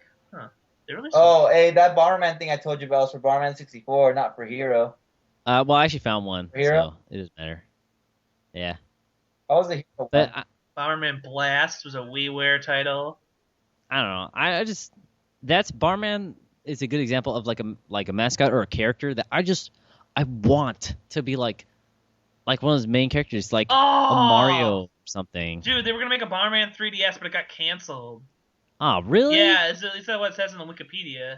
they really. Oh, hey, that Bomberman thing I told you about was for Bomberman 64, not for Hero. well, I actually found one, Hero? so it doesn't matter. Yeah, That was the Hero but one. Bomberman Blast was a WiiWare title. I don't know. I just that's Barman is a good example of like a mascot or a character that I want to be like one of those main characters, like a Mario Oh, or something. dude, they were gonna make a Bomberman 3DS, but it got canceled. Oh, really? Yeah, is that what it says in the Wikipedia?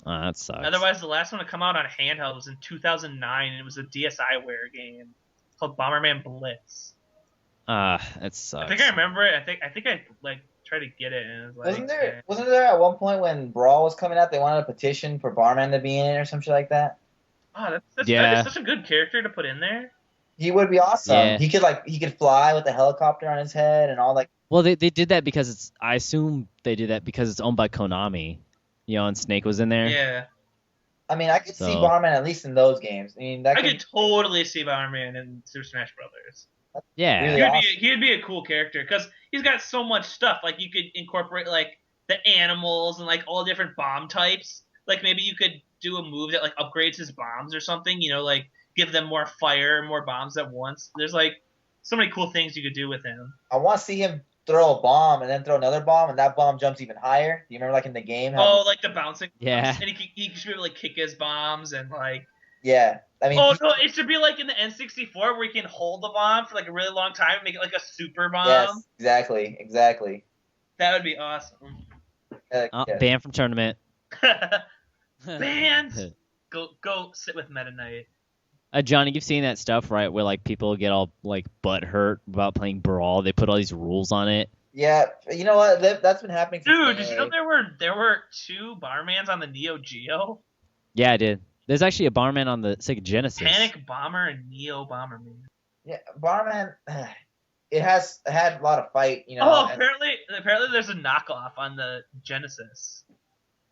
Oh, that sucks. Otherwise, the last one to come out on handheld was in 2009, and it was a DSiWare game called Bomberman Blitz. That sucks. I think I remember it. I think I like tried to get it, and it was like, Wasn't there at one point when Brawl was coming out, they wanted a petition for Barman to be in it or some shit like that? oh, that Yeah. is such a good character to put in there. He would be awesome. Yeah. He could fly with a helicopter on his head and all that. Well, they did that because I assume they did that because it's owned by Konami. You know, and Snake was in there. Yeah, I mean, I could see So- Barman at least in those games. I mean, that I could totally see Bomberman in Super Smash Brothers. Yeah. Really? He'd be a cool character because he's got so much stuff. Like you could incorporate like the animals and like all different bomb types. Like maybe you could do a move that like upgrades his bombs or something. You know, like give them more fire and more bombs at once. There's like so many cool things you could do with him. I want to see him throw a bomb and then throw another bomb, and that bomb jumps even higher. Do you remember, like in the game? Oh, like the bouncing. Yeah. Bombs. And he should be able to like kick his bombs and like. Yeah. I mean, Oh no! It should be like in the N64 where you can hold the bomb for like a really long time and make it like a super bomb. yes, exactly. That would be awesome. Yes. Banned from tournament. Banned. Go sit with Meta Knight. Johnny, you've seen that stuff, right? Where like people get all like butt hurt about playing Brawl. They put all these rules on it. Yeah, you know what? That's been happening. since Dude, did you know May. there were 2 Barmans on the Neo Geo? Yeah, I did. There's actually a Barman on the Sega Genesis. Panic Bomber and Neo Bomberman. Yeah, Barman. It has had a lot of fight. You know. Oh, and- apparently there's a knockoff on the Genesis.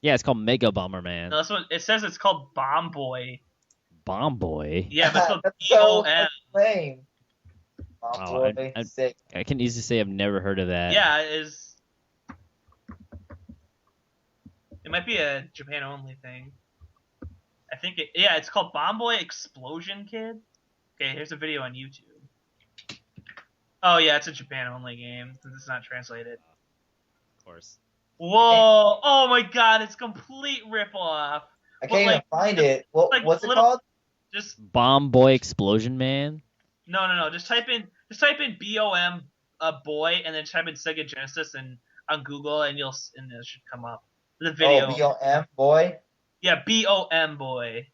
Yeah, it's called Mega Bomberman. No, this one it says it's called Bomb Boy. Bomb Boy. Yeah, but it's called That's so BOM. lame. Oh, Oh, boy, I- sick. I can easily say I've never heard of that. Yeah, it might be a Japan only thing. I think it's called Bomb Boy Explosion Kid. Okay, here's a video on YouTube. Oh yeah, it's a Japan only game since it's not translated. Of course. Whoa! Oh my god, it's complete ripoff. I can't Well, even like- find it. like What's it little- called? Just Bomb Boy Explosion Man. no. Just type in BOM boy and then type in Sega Genesis and on Google and it should come up. The video. Oh, BOM boy. Yeah, BOM boy.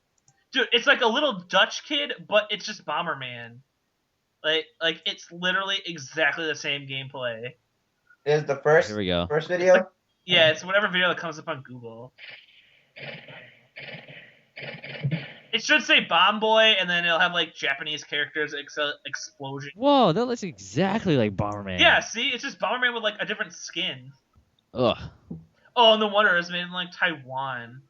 Dude, it's like a little Dutch kid, but it's just Bomberman. Like it's literally exactly the same gameplay. Is the first Here we go. video? Yeah, it's whatever video that comes up on Google. It should say Bomb Boy, and then it'll have like Japanese characters, explosion. Whoa, that looks exactly like Bomberman. Yeah, see, it's just Bomberman with like a different skin. Ugh. Oh, no wonder it's made in like Taiwan.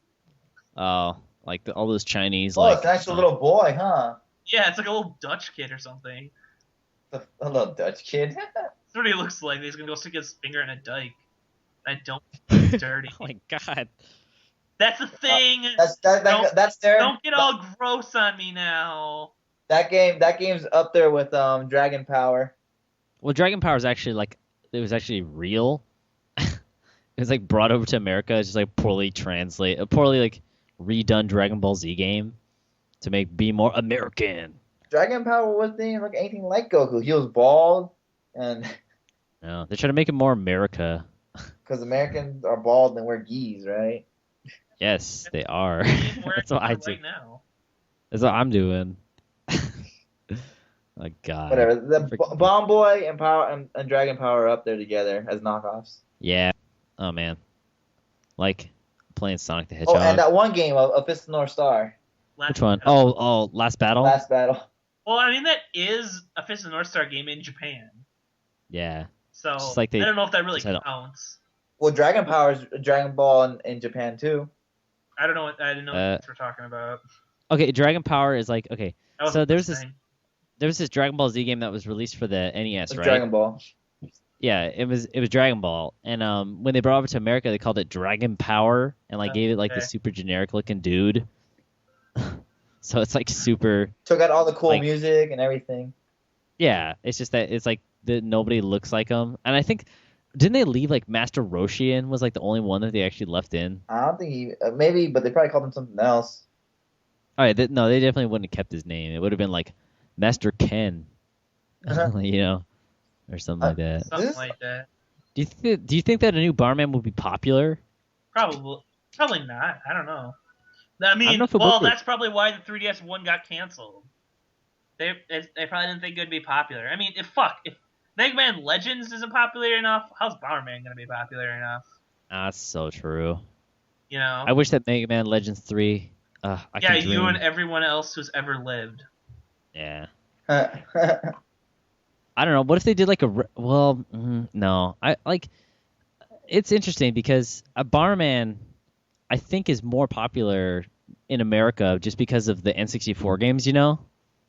Oh, like all those Chinese Oh, like. it's an actual little boy, huh? Yeah, it's like a little Dutch kid or something. A little Dutch kid. That's what he looks like. He's gonna go stick his finger in a dike. I don't think it's dirty. Oh my god. That's the thing. That's there. Don't get all gross on me now. That game's up there with Dragon Power. Well, Dragon Power is actually like it was actually real. It was like brought over to America. It's just like poorly like redone Dragon Ball Z game to be more American. Dragon Power wasn't even like anything like Goku. He was bald, and No, they're trying to make it more America. because Americans are bald and wear geese, right? Yes, they are. He's wearing That's what I one do. right now. That's what I'm doing. Oh god. Whatever. The Freaking- Bomb Boy and Power and Dragon Power are up there together as knockoffs. Yeah. Oh man. Like playing Sonic the Oh, Hedgehog. and that one game of Fist of North Star, Which one? Oh, Last Battle. Last Battle. Well, I mean that is a Fist of the North Star game in Japan, Yeah. so Just like they I don't know if that really just had counts. Well, Dragon Power is Dragon Ball in Japan too. I don't know. I didn't know what we're talking about. Okay, Dragon Power is like okay. That was So the there's first this- thing. There was this Dragon Ball Z game that was released for the NES, It's right? Dragon Ball. Yeah, it was Dragon Ball, and when they brought it over to America, they called it Dragon Power, and like gave it like Okay. the super generic looking dude. So it's like super. Took out all the cool Like- music and everything. Yeah, it's just that it's like nobody looks like him, and I think didn't they leave like Master Roshi in was like the only one that they actually left in? I don't think he maybe, but they probably called him something else. All right, no, they definitely wouldn't have kept his name. It would have been like Master Ken, you know, or something like that. Something like that. Do you think that a new Barman would be popular? Probably not. I don't know. I mean, I don't know if it would be. that's probably why the 3DS one got canceled. They probably didn't think it would be popular. I mean, if Mega Man Legends isn't popular enough, how's Bomberman gonna be popular enough? That's so true. You know. I wish that Mega Man Legends 3. I Yeah, can dream. you and everyone else who's ever lived. Yeah. I don't know. What if they did like no. It's interesting because a Barman, I think, is more popular in America just because of the N64 games, you know?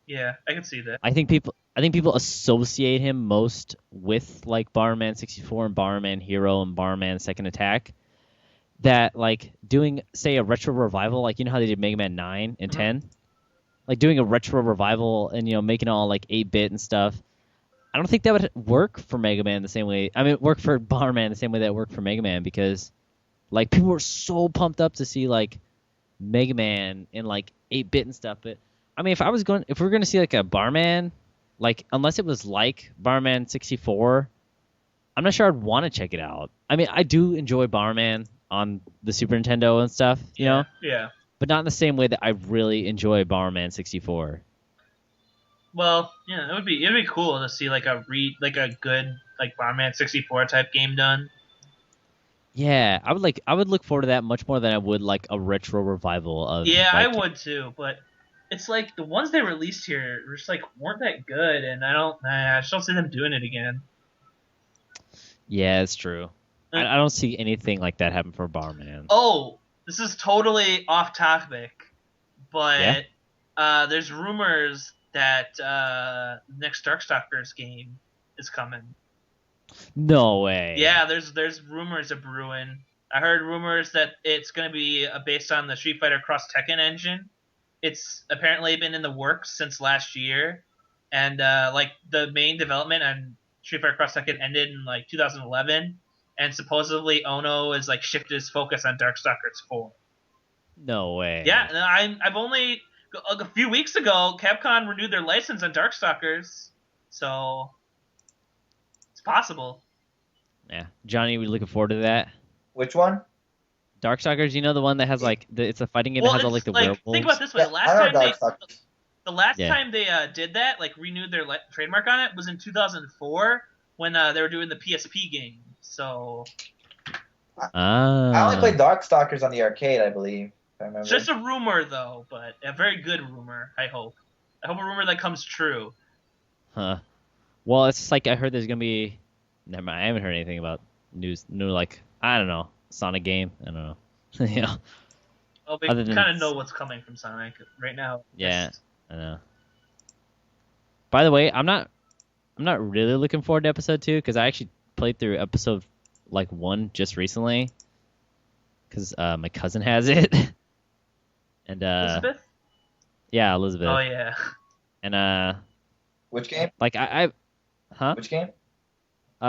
Yeah, I can see that. I think people associate him most with like Barman 64 and Barman Hero and Barman Second Attack. That like doing, say, a retro revival, like you know how they did Mega Man 9 and 10? Like doing a retro revival and, you know, making it all like 8-bit and stuff. I don't think that would work for Mega Man the same way. I mean, work for Barman the same way that worked for Mega Man because, like, people were so pumped up to see like Mega Man in like 8-bit and stuff. But I mean, if we were gonna see like a Barman, like unless it was like Barman 64, I'm not sure I'd want to check it out. I mean, I do enjoy Barman on the Super Nintendo and stuff, you know. Yeah. But not in the same way that I really enjoy Barman 64. Well, yeah, it'd be cool to see like a good like Bomberman 64 type game done. Yeah, I would look forward to that much more than I would like a retro revival of. Yeah, like, I would too, but it's like the ones they released here just like weren't that good, and I just don't see them doing it again. Yeah, it's true. I don't see anything like that happen for Barman. Oh, this is totally off topic, but there's rumors that next Darkstalkers game is coming. No way. Yeah, there's rumors of brewing. I heard rumors that it's going to be based on the Street Fighter Cross Tekken engine. It's apparently been in the works since last year, and like the main development on Street Fighter Cross Tekken ended in like 2011, and supposedly Ono is like shifted his focus on Darkstalkers 4. No way. Yeah, I've only a few weeks ago Capcom renewed their license on Darkstalkers, so it's possible. Yeah, Johnny, we looking forward to that. Which one? Darkstalkers, you know the one that has like it's a fighting game that has all like the werewolves. Think about it this way: the last time they did that, like renewed their trademark on it, was in 2004 when they were doing the PSP game. So I only played Darkstalkers on the arcade, I believe. If I remember. It's just a rumor, though, but a very good rumor. I hope a rumor that comes true. Huh. Well, it's just like I heard there's gonna be. Never mind. I haven't heard anything about new like I don't know Sonic game. I don't know. You know. Well, we kind of know what's coming from Sonic right now. Yeah, I know. By the way, I'm not really looking forward to episode 2 because I actually played through episode like 1 just recently because my cousin has it. And Elizabeth. Yeah, Elizabeth. Oh yeah. And which game? Like huh? Which game?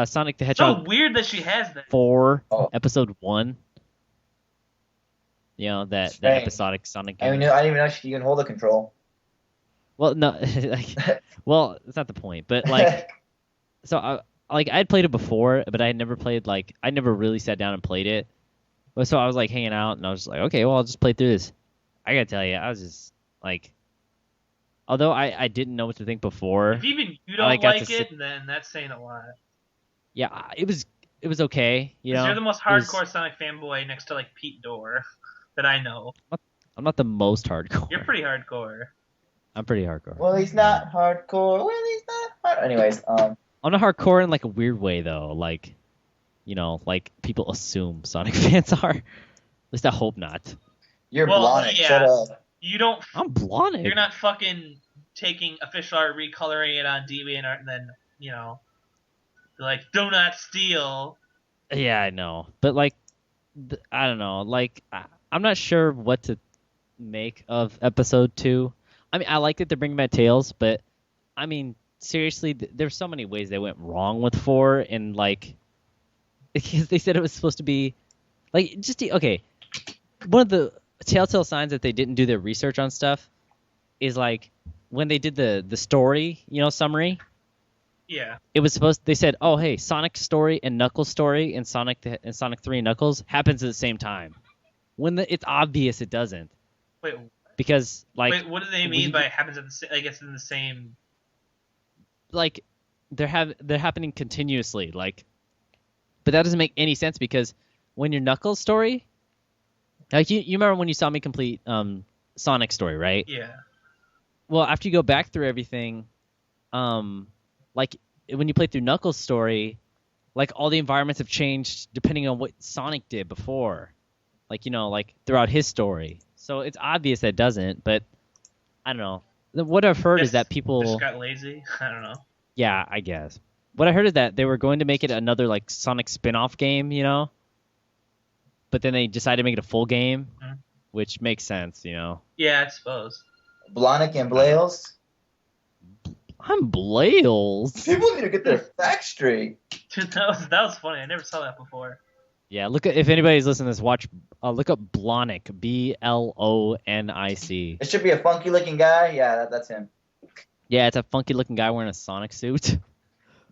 Sonic the Hedgehog. So weird that she has that. 4 episode 1. You know that episodic Sonic game. I didn't even know she can hold a control. Well, no, well, that's not the point. But like, so I'd played it before, but I never really sat down and played it. But so I was like hanging out, and I was like, okay, well, I'll just play through this. I gotta tell you, I was just like, although I didn't know what to think before. If even you don't like it, then that's saying a lot. Yeah, it was okay. You know, you're the most hardcore Sonic fanboy next to like Pete Dorr that I know. I'm not the most hardcore. You're pretty hardcore. I'm pretty hardcore. Well, he's not hardcore. Well, he's not hard. Anyways, I'm not hardcore in like a weird way though. Like, you know, like people assume Sonic fans are. At least I hope not. You're blonde. Yeah. Shut up. You don't. I'm blonde. You're not fucking taking official art, recoloring it on DeviantArt, and then like do not steal. Yeah, I know, but like, I don't know. Like, I'm not sure what to make of episode 2. I mean, I like that they're bringing back Tails, but I mean, seriously, there's so many ways they went wrong with 4, and like, because they said it was supposed to be like okay. One of the telltale signs that they didn't do their research on stuff is like when they did the story, summary. Yeah. It was supposed. They said, "Oh, hey, Sonic story and Knuckles story in Sonic 3 and Knuckles happens at the same time." When it's obvious it doesn't. Wait. Because like. Wait, what do they mean by happens at the? I guess in the same. Like, they're happening continuously. Like, but that doesn't make any sense because when your Knuckles story, like you remember when you saw me complete Sonic story, right? Yeah. Well, after you go back through everything, like when you play through Knuckles' story, like all the environments have changed depending on what Sonic did before, like like throughout his story. So it's obvious that it doesn't, but I don't know. What I've heard is that people just got lazy. I don't know. Yeah, I guess. What I heard is that they were going to make it another like Sonic spin-off game, but then they decided to make it a full game, which makes sense, Yeah, I suppose. Blonic and Blales. I'm Blales. People need to get their facts straight. Dude, that was funny. I never saw that before. Yeah, if anybody's listening to this, look up Blonic, Blonic. It should be a funky looking guy. Yeah, that's him. Yeah, it's a funky looking guy wearing a Sonic suit.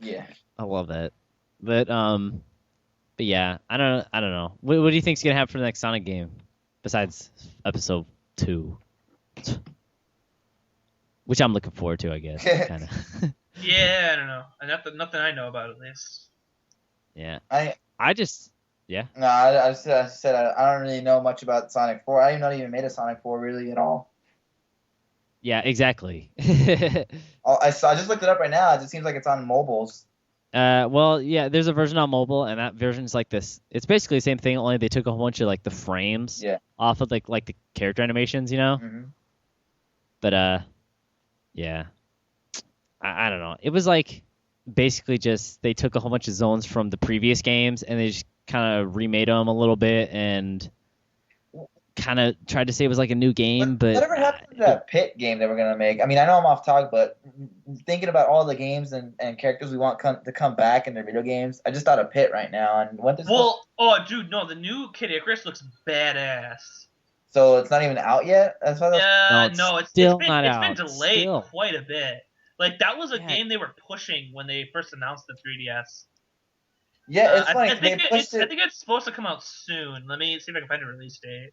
Yeah, I love that. But yeah, I don't know. What do you think's gonna happen for the next Sonic game, besides Episode 2? Which I'm looking forward to, I guess. Kind of. Yeah, I don't know. Nothing I know about at least. Yeah. I just. Yeah. No, I said I don't really know much about Sonic 4. I not even made a Sonic 4 really at all. Yeah, exactly. I just looked it up right now. It just seems like it's on mobiles. Well, yeah, there's a version on mobile, and that version's like this. It's basically the same thing, only they took a whole bunch of like the frames off of like the character animations, Mm-hmm. But yeah, I don't know. It was like basically just they took a whole bunch of zones from the previous games and they just kind of remade them a little bit and kind of tried to say it was like a new game. But whatever happened to that Pit game they were gonna make? I mean, I know I'm off topic, but thinking about all the games and characters we want to come back in their video games, I just thought of Pit right now. And dude, no, the new Kid Icarus looks badass. So it's not even out yet. That's why. It's still not out. It's been delayed quite a bit. Like that was a game they were pushing when they first announced the 3DS. Yeah, it's funny. I think it's supposed to come out soon. Let me see if I can find a release date.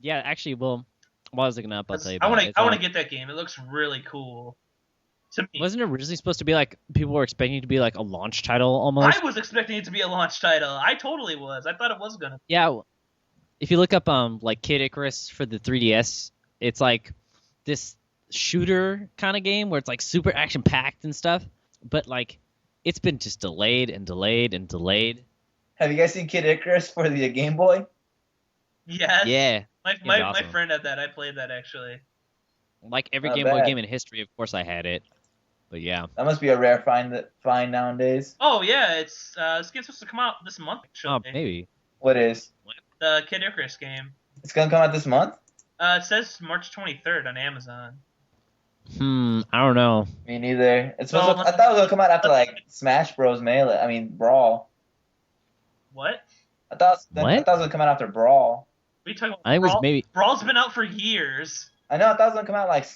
Yeah, actually, well, while I was looking up, I'll tell you. I want to get that game. It looks really cool. To me. Wasn't it originally supposed to be like people were expecting it to be like a launch title almost? I was expecting it to be a launch title. I totally was. I thought it was gonna. Yeah, if you look up like Kid Icarus for the 3DS, it's like this shooter kind of game where it's like super action packed and stuff, but like it's been just delayed and delayed and delayed. Have you guys seen Kid Icarus for the Game Boy? Yes. Yeah. My friend had that. I played that actually. Like every Game Boy game in history, of course I had it. But yeah. That must be a rare find nowadays. Oh yeah, it's game's supposed to come out this month. Actually. Oh, maybe. What is? The Kid Icarus game. It's gonna come out this month? It says March 23rd on Amazon. I don't know. Me neither. I thought it was gonna come out after like Smash Bros. Brawl. What? I thought it was gonna come out after Brawl. What are you talking about? I think it was maybe. Brawl's been out for years. I know. I thought it was gonna come out like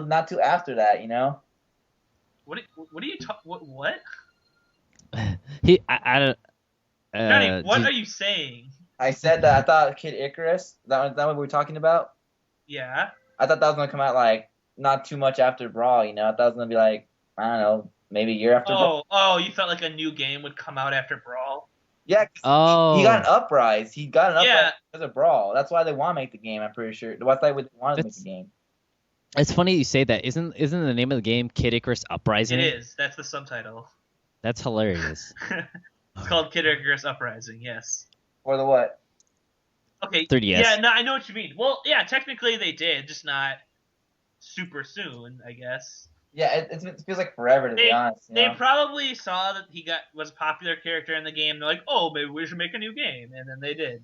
not too after that. What are you talking? What? I don't. Johnny, what are you saying? I said that I thought Kid Icarus. Is that what we were talking about? Yeah. I thought that was gonna come out like not too much after Brawl. I thought it was gonna be like I don't know, maybe a year after. Brawl. Oh, you felt like a new game would come out after Brawl. Yeah. He got an uprise. Because of Brawl. That's why they want to make the game. I'm pretty sure. That's why they wanted to make the game. It's funny you say that. Isn't the name of the game Kid Icarus Uprising? It is. That's the subtitle. That's hilarious. It's called Kid Icarus Uprising. Yes. Or the what? Okay. 3DS. Yeah, no, I know what you mean. Well, yeah, technically they did, just not super soon, I guess. Yeah, it feels like forever to be honest. They probably saw that he was a popular character in the game. They're like, oh, maybe we should make a new game, and then they did.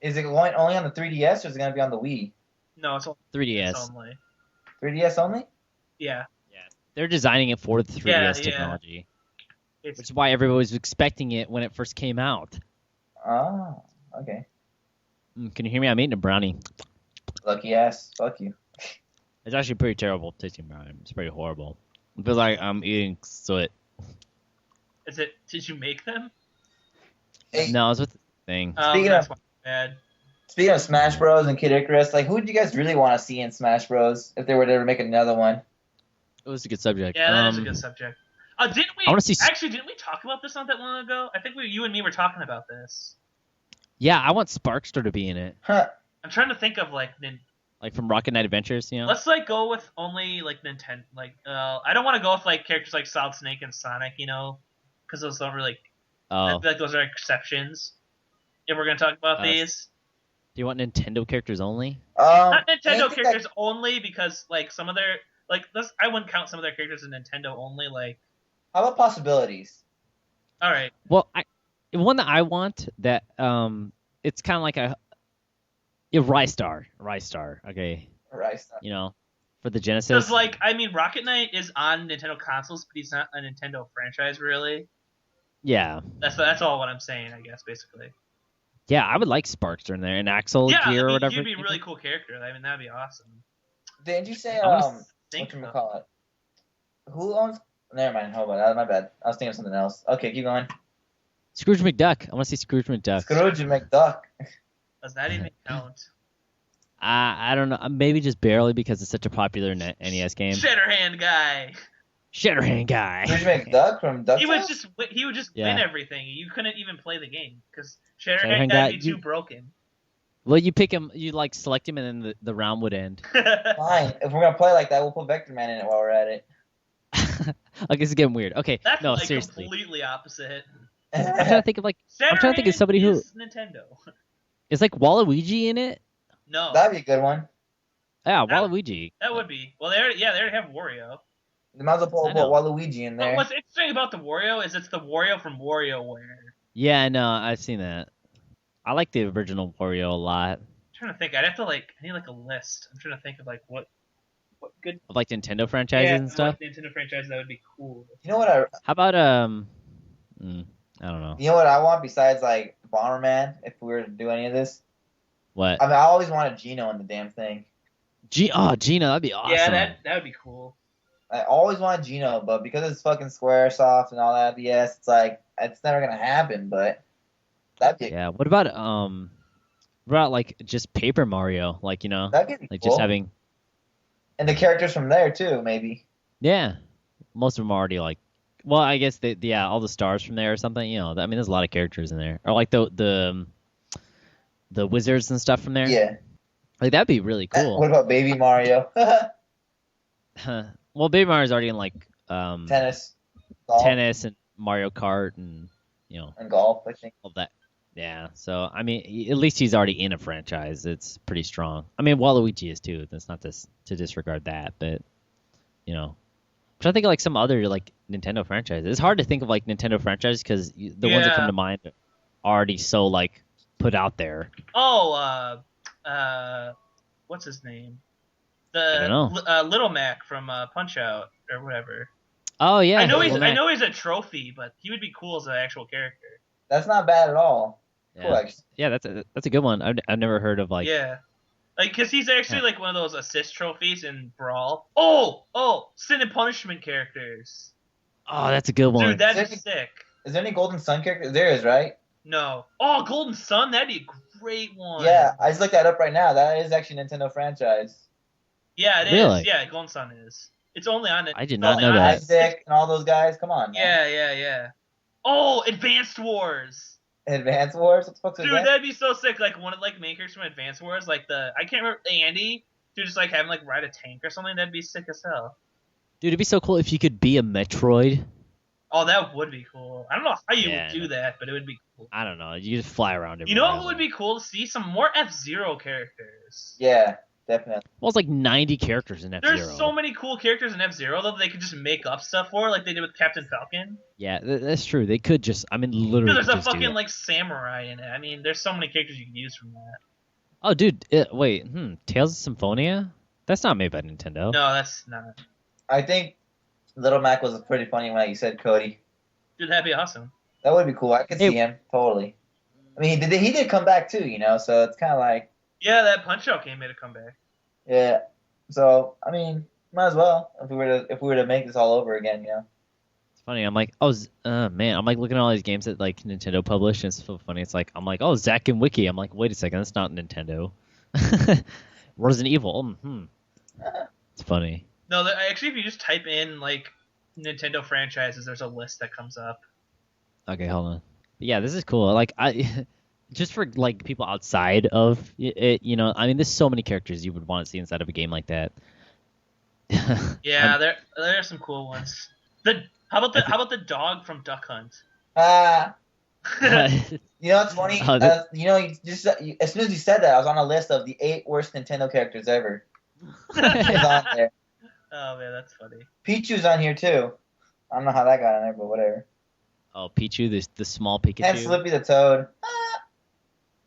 Is it going only on the 3DS or is it going to be on the Wii? No, it's 3DS. Only. 3DS only? Yeah. Yeah. They're designing it for the 3DS technology. which is why everybody was expecting it when it first came out. Oh, okay. Can you hear me? I'm eating a brownie. Lucky ass. Fuck you. It's actually pretty terrible tasting brownie. It's pretty horrible. It feels like I'm eating soot. Is it? Did you make them? Hey, No, it's with the thing. That's bad. Speaking of Smash Bros. And Kid Icarus, like, who do you guys really want to see in Smash Bros. If they were to ever make another one? It was a good subject. Yeah, that is a good subject. Didn't we? I want to see. Actually, didn't we talk about this not that long ago? I think you and me were talking about this. Yeah, I want Sparkster to be in it. Huh. I'm trying to think of like from Rocket Knight Adventures, you know. Let's like go with only like Nintendo. Like, I don't want to go with like characters like Solid Snake and Sonic, you know, because those don't really. I feel like those are exceptions. If we're gonna talk about these. Do you want Nintendo characters only? Not Nintendo characters only, because like some of their I wouldn't count some of their characters as Nintendo only. Like, how about possibilities? All right. Well, one that I want that it's kind of like a Rystar, okay. Rystar. You know, for the Genesis. Because like Rocket Knight is on Nintendo consoles, but he's not a Nintendo franchise really. Yeah. That's all what I'm saying, I guess, basically. Yeah, I would like Sparkster in there, and Axel Gear or whatever. He'd be a really cool character. That'd be awesome. Didn't you say whatchamacallit? Who owns? Never mind. Hold on, my bad. I was thinking of something else. Okay, keep going. Scrooge McDuck. I want to see Scrooge McDuck. Scrooge McDuck. Does that even count? I don't know. Maybe just barely because it's such a popular NES game. Shatterhand guy. Shatterhand guy. Scrooge McDuck from Duck. He would just win everything. You couldn't even play the game because Shatterhand guy would be too broken. Well, you pick him, you like select him, and then the round would end. Fine. If we're gonna play like that, we'll put Vector Man in it while we're at it. Okay, it's getting weird. Okay, that's no, like seriously. Completely opposite. I'm trying to think of somebody who Nintendo. Is like Waluigi in it. No. That'd be a good one. Yeah, Waluigi. That would be. Well, they already have Wario. They might as well put Waluigi in there. But what's interesting about the Wario is it's the Wario from WarioWare. Yeah, I know. I've seen that. I like the original Wario a lot. I'm trying to think. I need like a list. I'm trying to think of like what good of like Nintendo franchises and stuff. Like Nintendo franchises that would be cool. You know what How about I don't know. You know what I want besides like Bomberman? If we were to do any of this. What? I always wanted Gino in the damn thing. Gino, that'd be awesome. Yeah, that would be cool. I always wanted Gino, but because it's fucking Squaresoft and all that BS, it's like it's never gonna happen. But that'd be What about like just Paper Mario? Like that'd be like cool. just having. And the characters from there too, maybe. Yeah, most of them are already like. Well, I guess all the stars from there or something. There's a lot of characters in there, or like the wizards and stuff from there. Yeah. Like that'd be really cool. What about Baby Mario? Well, Baby Mario's already in like tennis and Mario Kart and and golf, I think. All that. Yeah. So at least he's already in a franchise. It's pretty strong. Waluigi is too. That's not to disregard that, but I'm trying to think of like some other like Nintendo franchises. It's hard to think of like Nintendo franchises because the ones that come to mind are already so like put out there. Oh, what's his name? I don't know. Little Mac from Punch Out or whatever. Oh yeah. I know he's a trophy, but he would be cool as an actual character. That's not bad at all. Yeah, cool, actually. Yeah, that's a good one. I've never heard of like. Yeah, like because he's actually like one of those assist trophies in Brawl. Oh, Sin and Punishment characters. Oh, that's a good one. Dude, that'd be sick. Is there any Golden Sun characters? There is, right? No. Oh, Golden Sun, that'd be a great one. Yeah, I just looked that up right now. That is actually a Nintendo franchise. Yeah, it is. Yeah, Golden Sun is. It's only on it. I did not know that. Isaac and all those guys. Come on, man. Yeah. Oh, Advanced Wars. Advanced Wars? What the fuck's Dude, that'd be so sick. Like one of like makers from Advanced Wars, like I can't remember Andy. Dude, just like have him like ride a tank or something. That'd be sick as hell. Dude, it'd be so cool if you could be a Metroid. Oh, that would be cool. I don't know how you would do that, but it would be cool. I don't know. You just fly around everywhere. You know what would be cool to see? Some more F-Zero characters. Yeah, definitely. Well, it's like 90 characters in F-Zero. There's so many cool characters in F-Zero though that they could just make up stuff for, like they did with Captain Falcon. Yeah, that's true. They could just, literally. Dude, there's a fucking like samurai in it. There's so many characters you can use from that. Oh, dude, wait, Tales of Symphonia? That's not made by Nintendo. No, that's not. I think Little Mac was pretty funny when you said Cody. Dude, that'd be awesome. That would be cool. I could see him totally. I mean, he did come back too, you know. So it's kind of like Yeah, that Punch-Out game made a comeback. yeah. So I mean, might as well if we were to make this all over again, you know. It's funny. I'm like, man, I'm like looking at all these games that like Nintendo published, and it's so funny. It's like I'm like, oh, Zack and Wiki. I'm like, wait a second, that's not Nintendo. Resident Evil. It's funny. No, actually, if you just type in like Nintendo franchises, there's a list that comes up. Okay, hold on. But yeah, this is cool. Like I, just for like people outside of it, you know, I mean, there's so many characters you would want to see inside of a game like that. Yeah, there are some cool ones. How about the dog from Duck Hunt? You know what's funny? You know, as soon as you said that, I was on a list of the 8 worst Nintendo characters ever. It's on there. Oh man, that's funny. Pichu's on here too. I don't know how that got on there, but whatever. Oh, Pichu, the small Pikachu. And Slippy the Toad.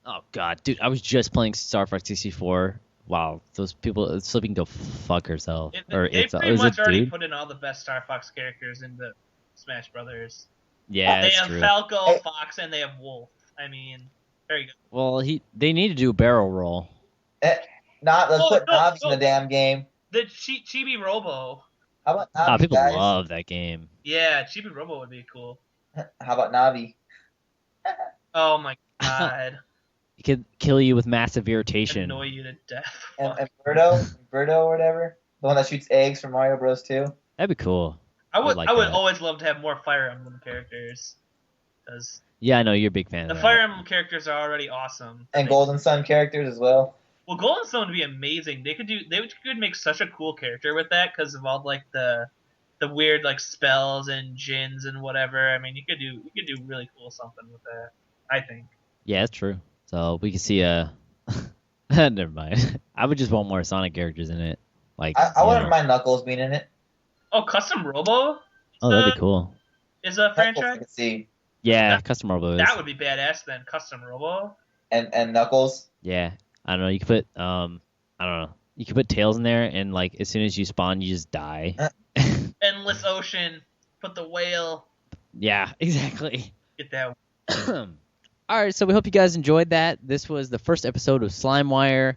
Oh god, dude, I was just playing Star Fox 64. Wow, those people Slippy can go fuck herself. They pretty much already put in all the best Star Fox characters in the Smash Brothers. Yeah, they that's have true. Falco, Fox, and they have Wolf. I mean, there you go. Well, they need to do a barrel roll. Let's put Navi in the damn game. The Chibi Robo. How about Navi, people guys? love that game. Yeah, Chibi Robo would be cool. How about Navi? Oh my god. He could kill you with massive irritation. Annoy you to death. And Birdo or whatever, the one that shoots eggs from Mario Bros. 2. That'd be cool. I would like that. always love to have more Fire Emblem characters. Cause yeah, I know you're a big fan of the that. Fire Emblem characters are already awesome. And Golden Sun characters as well. Well, Golden Sun would be amazing. They could make such a cool character with that because of all like the weird like spells and djinns and whatever. I mean, you could do really cool something with that. I think. Yeah, that's true. So we can see never mind. I would just want more Sonic characters in it. Like I wouldn't mind Knuckles being in it. Oh, Custom Robo. Oh, that'd be cool. Is a franchise? I can see. Yeah, Custom Robo is. That would be badass then. Custom Robo. And Knuckles. Yeah, I don't know. You could put I don't know. You could put Tails in there, and like as soon as you spawn, you just die. Endless Ocean. Put the whale. Yeah, exactly. Get that. All right, so we hope you guys enjoyed that. This was the first episode of SlimeWire.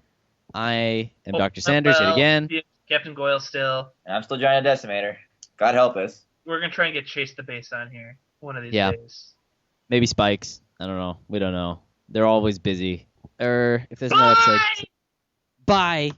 I am Dr. Sanders yet again. Captain Goyle still. And I'm still Giant Decimator. God help us. We're gonna try and get Chase the Base on here one of these days. Maybe Spikes. I don't know. We don't know. They're always busy. If there's no episode. Bye.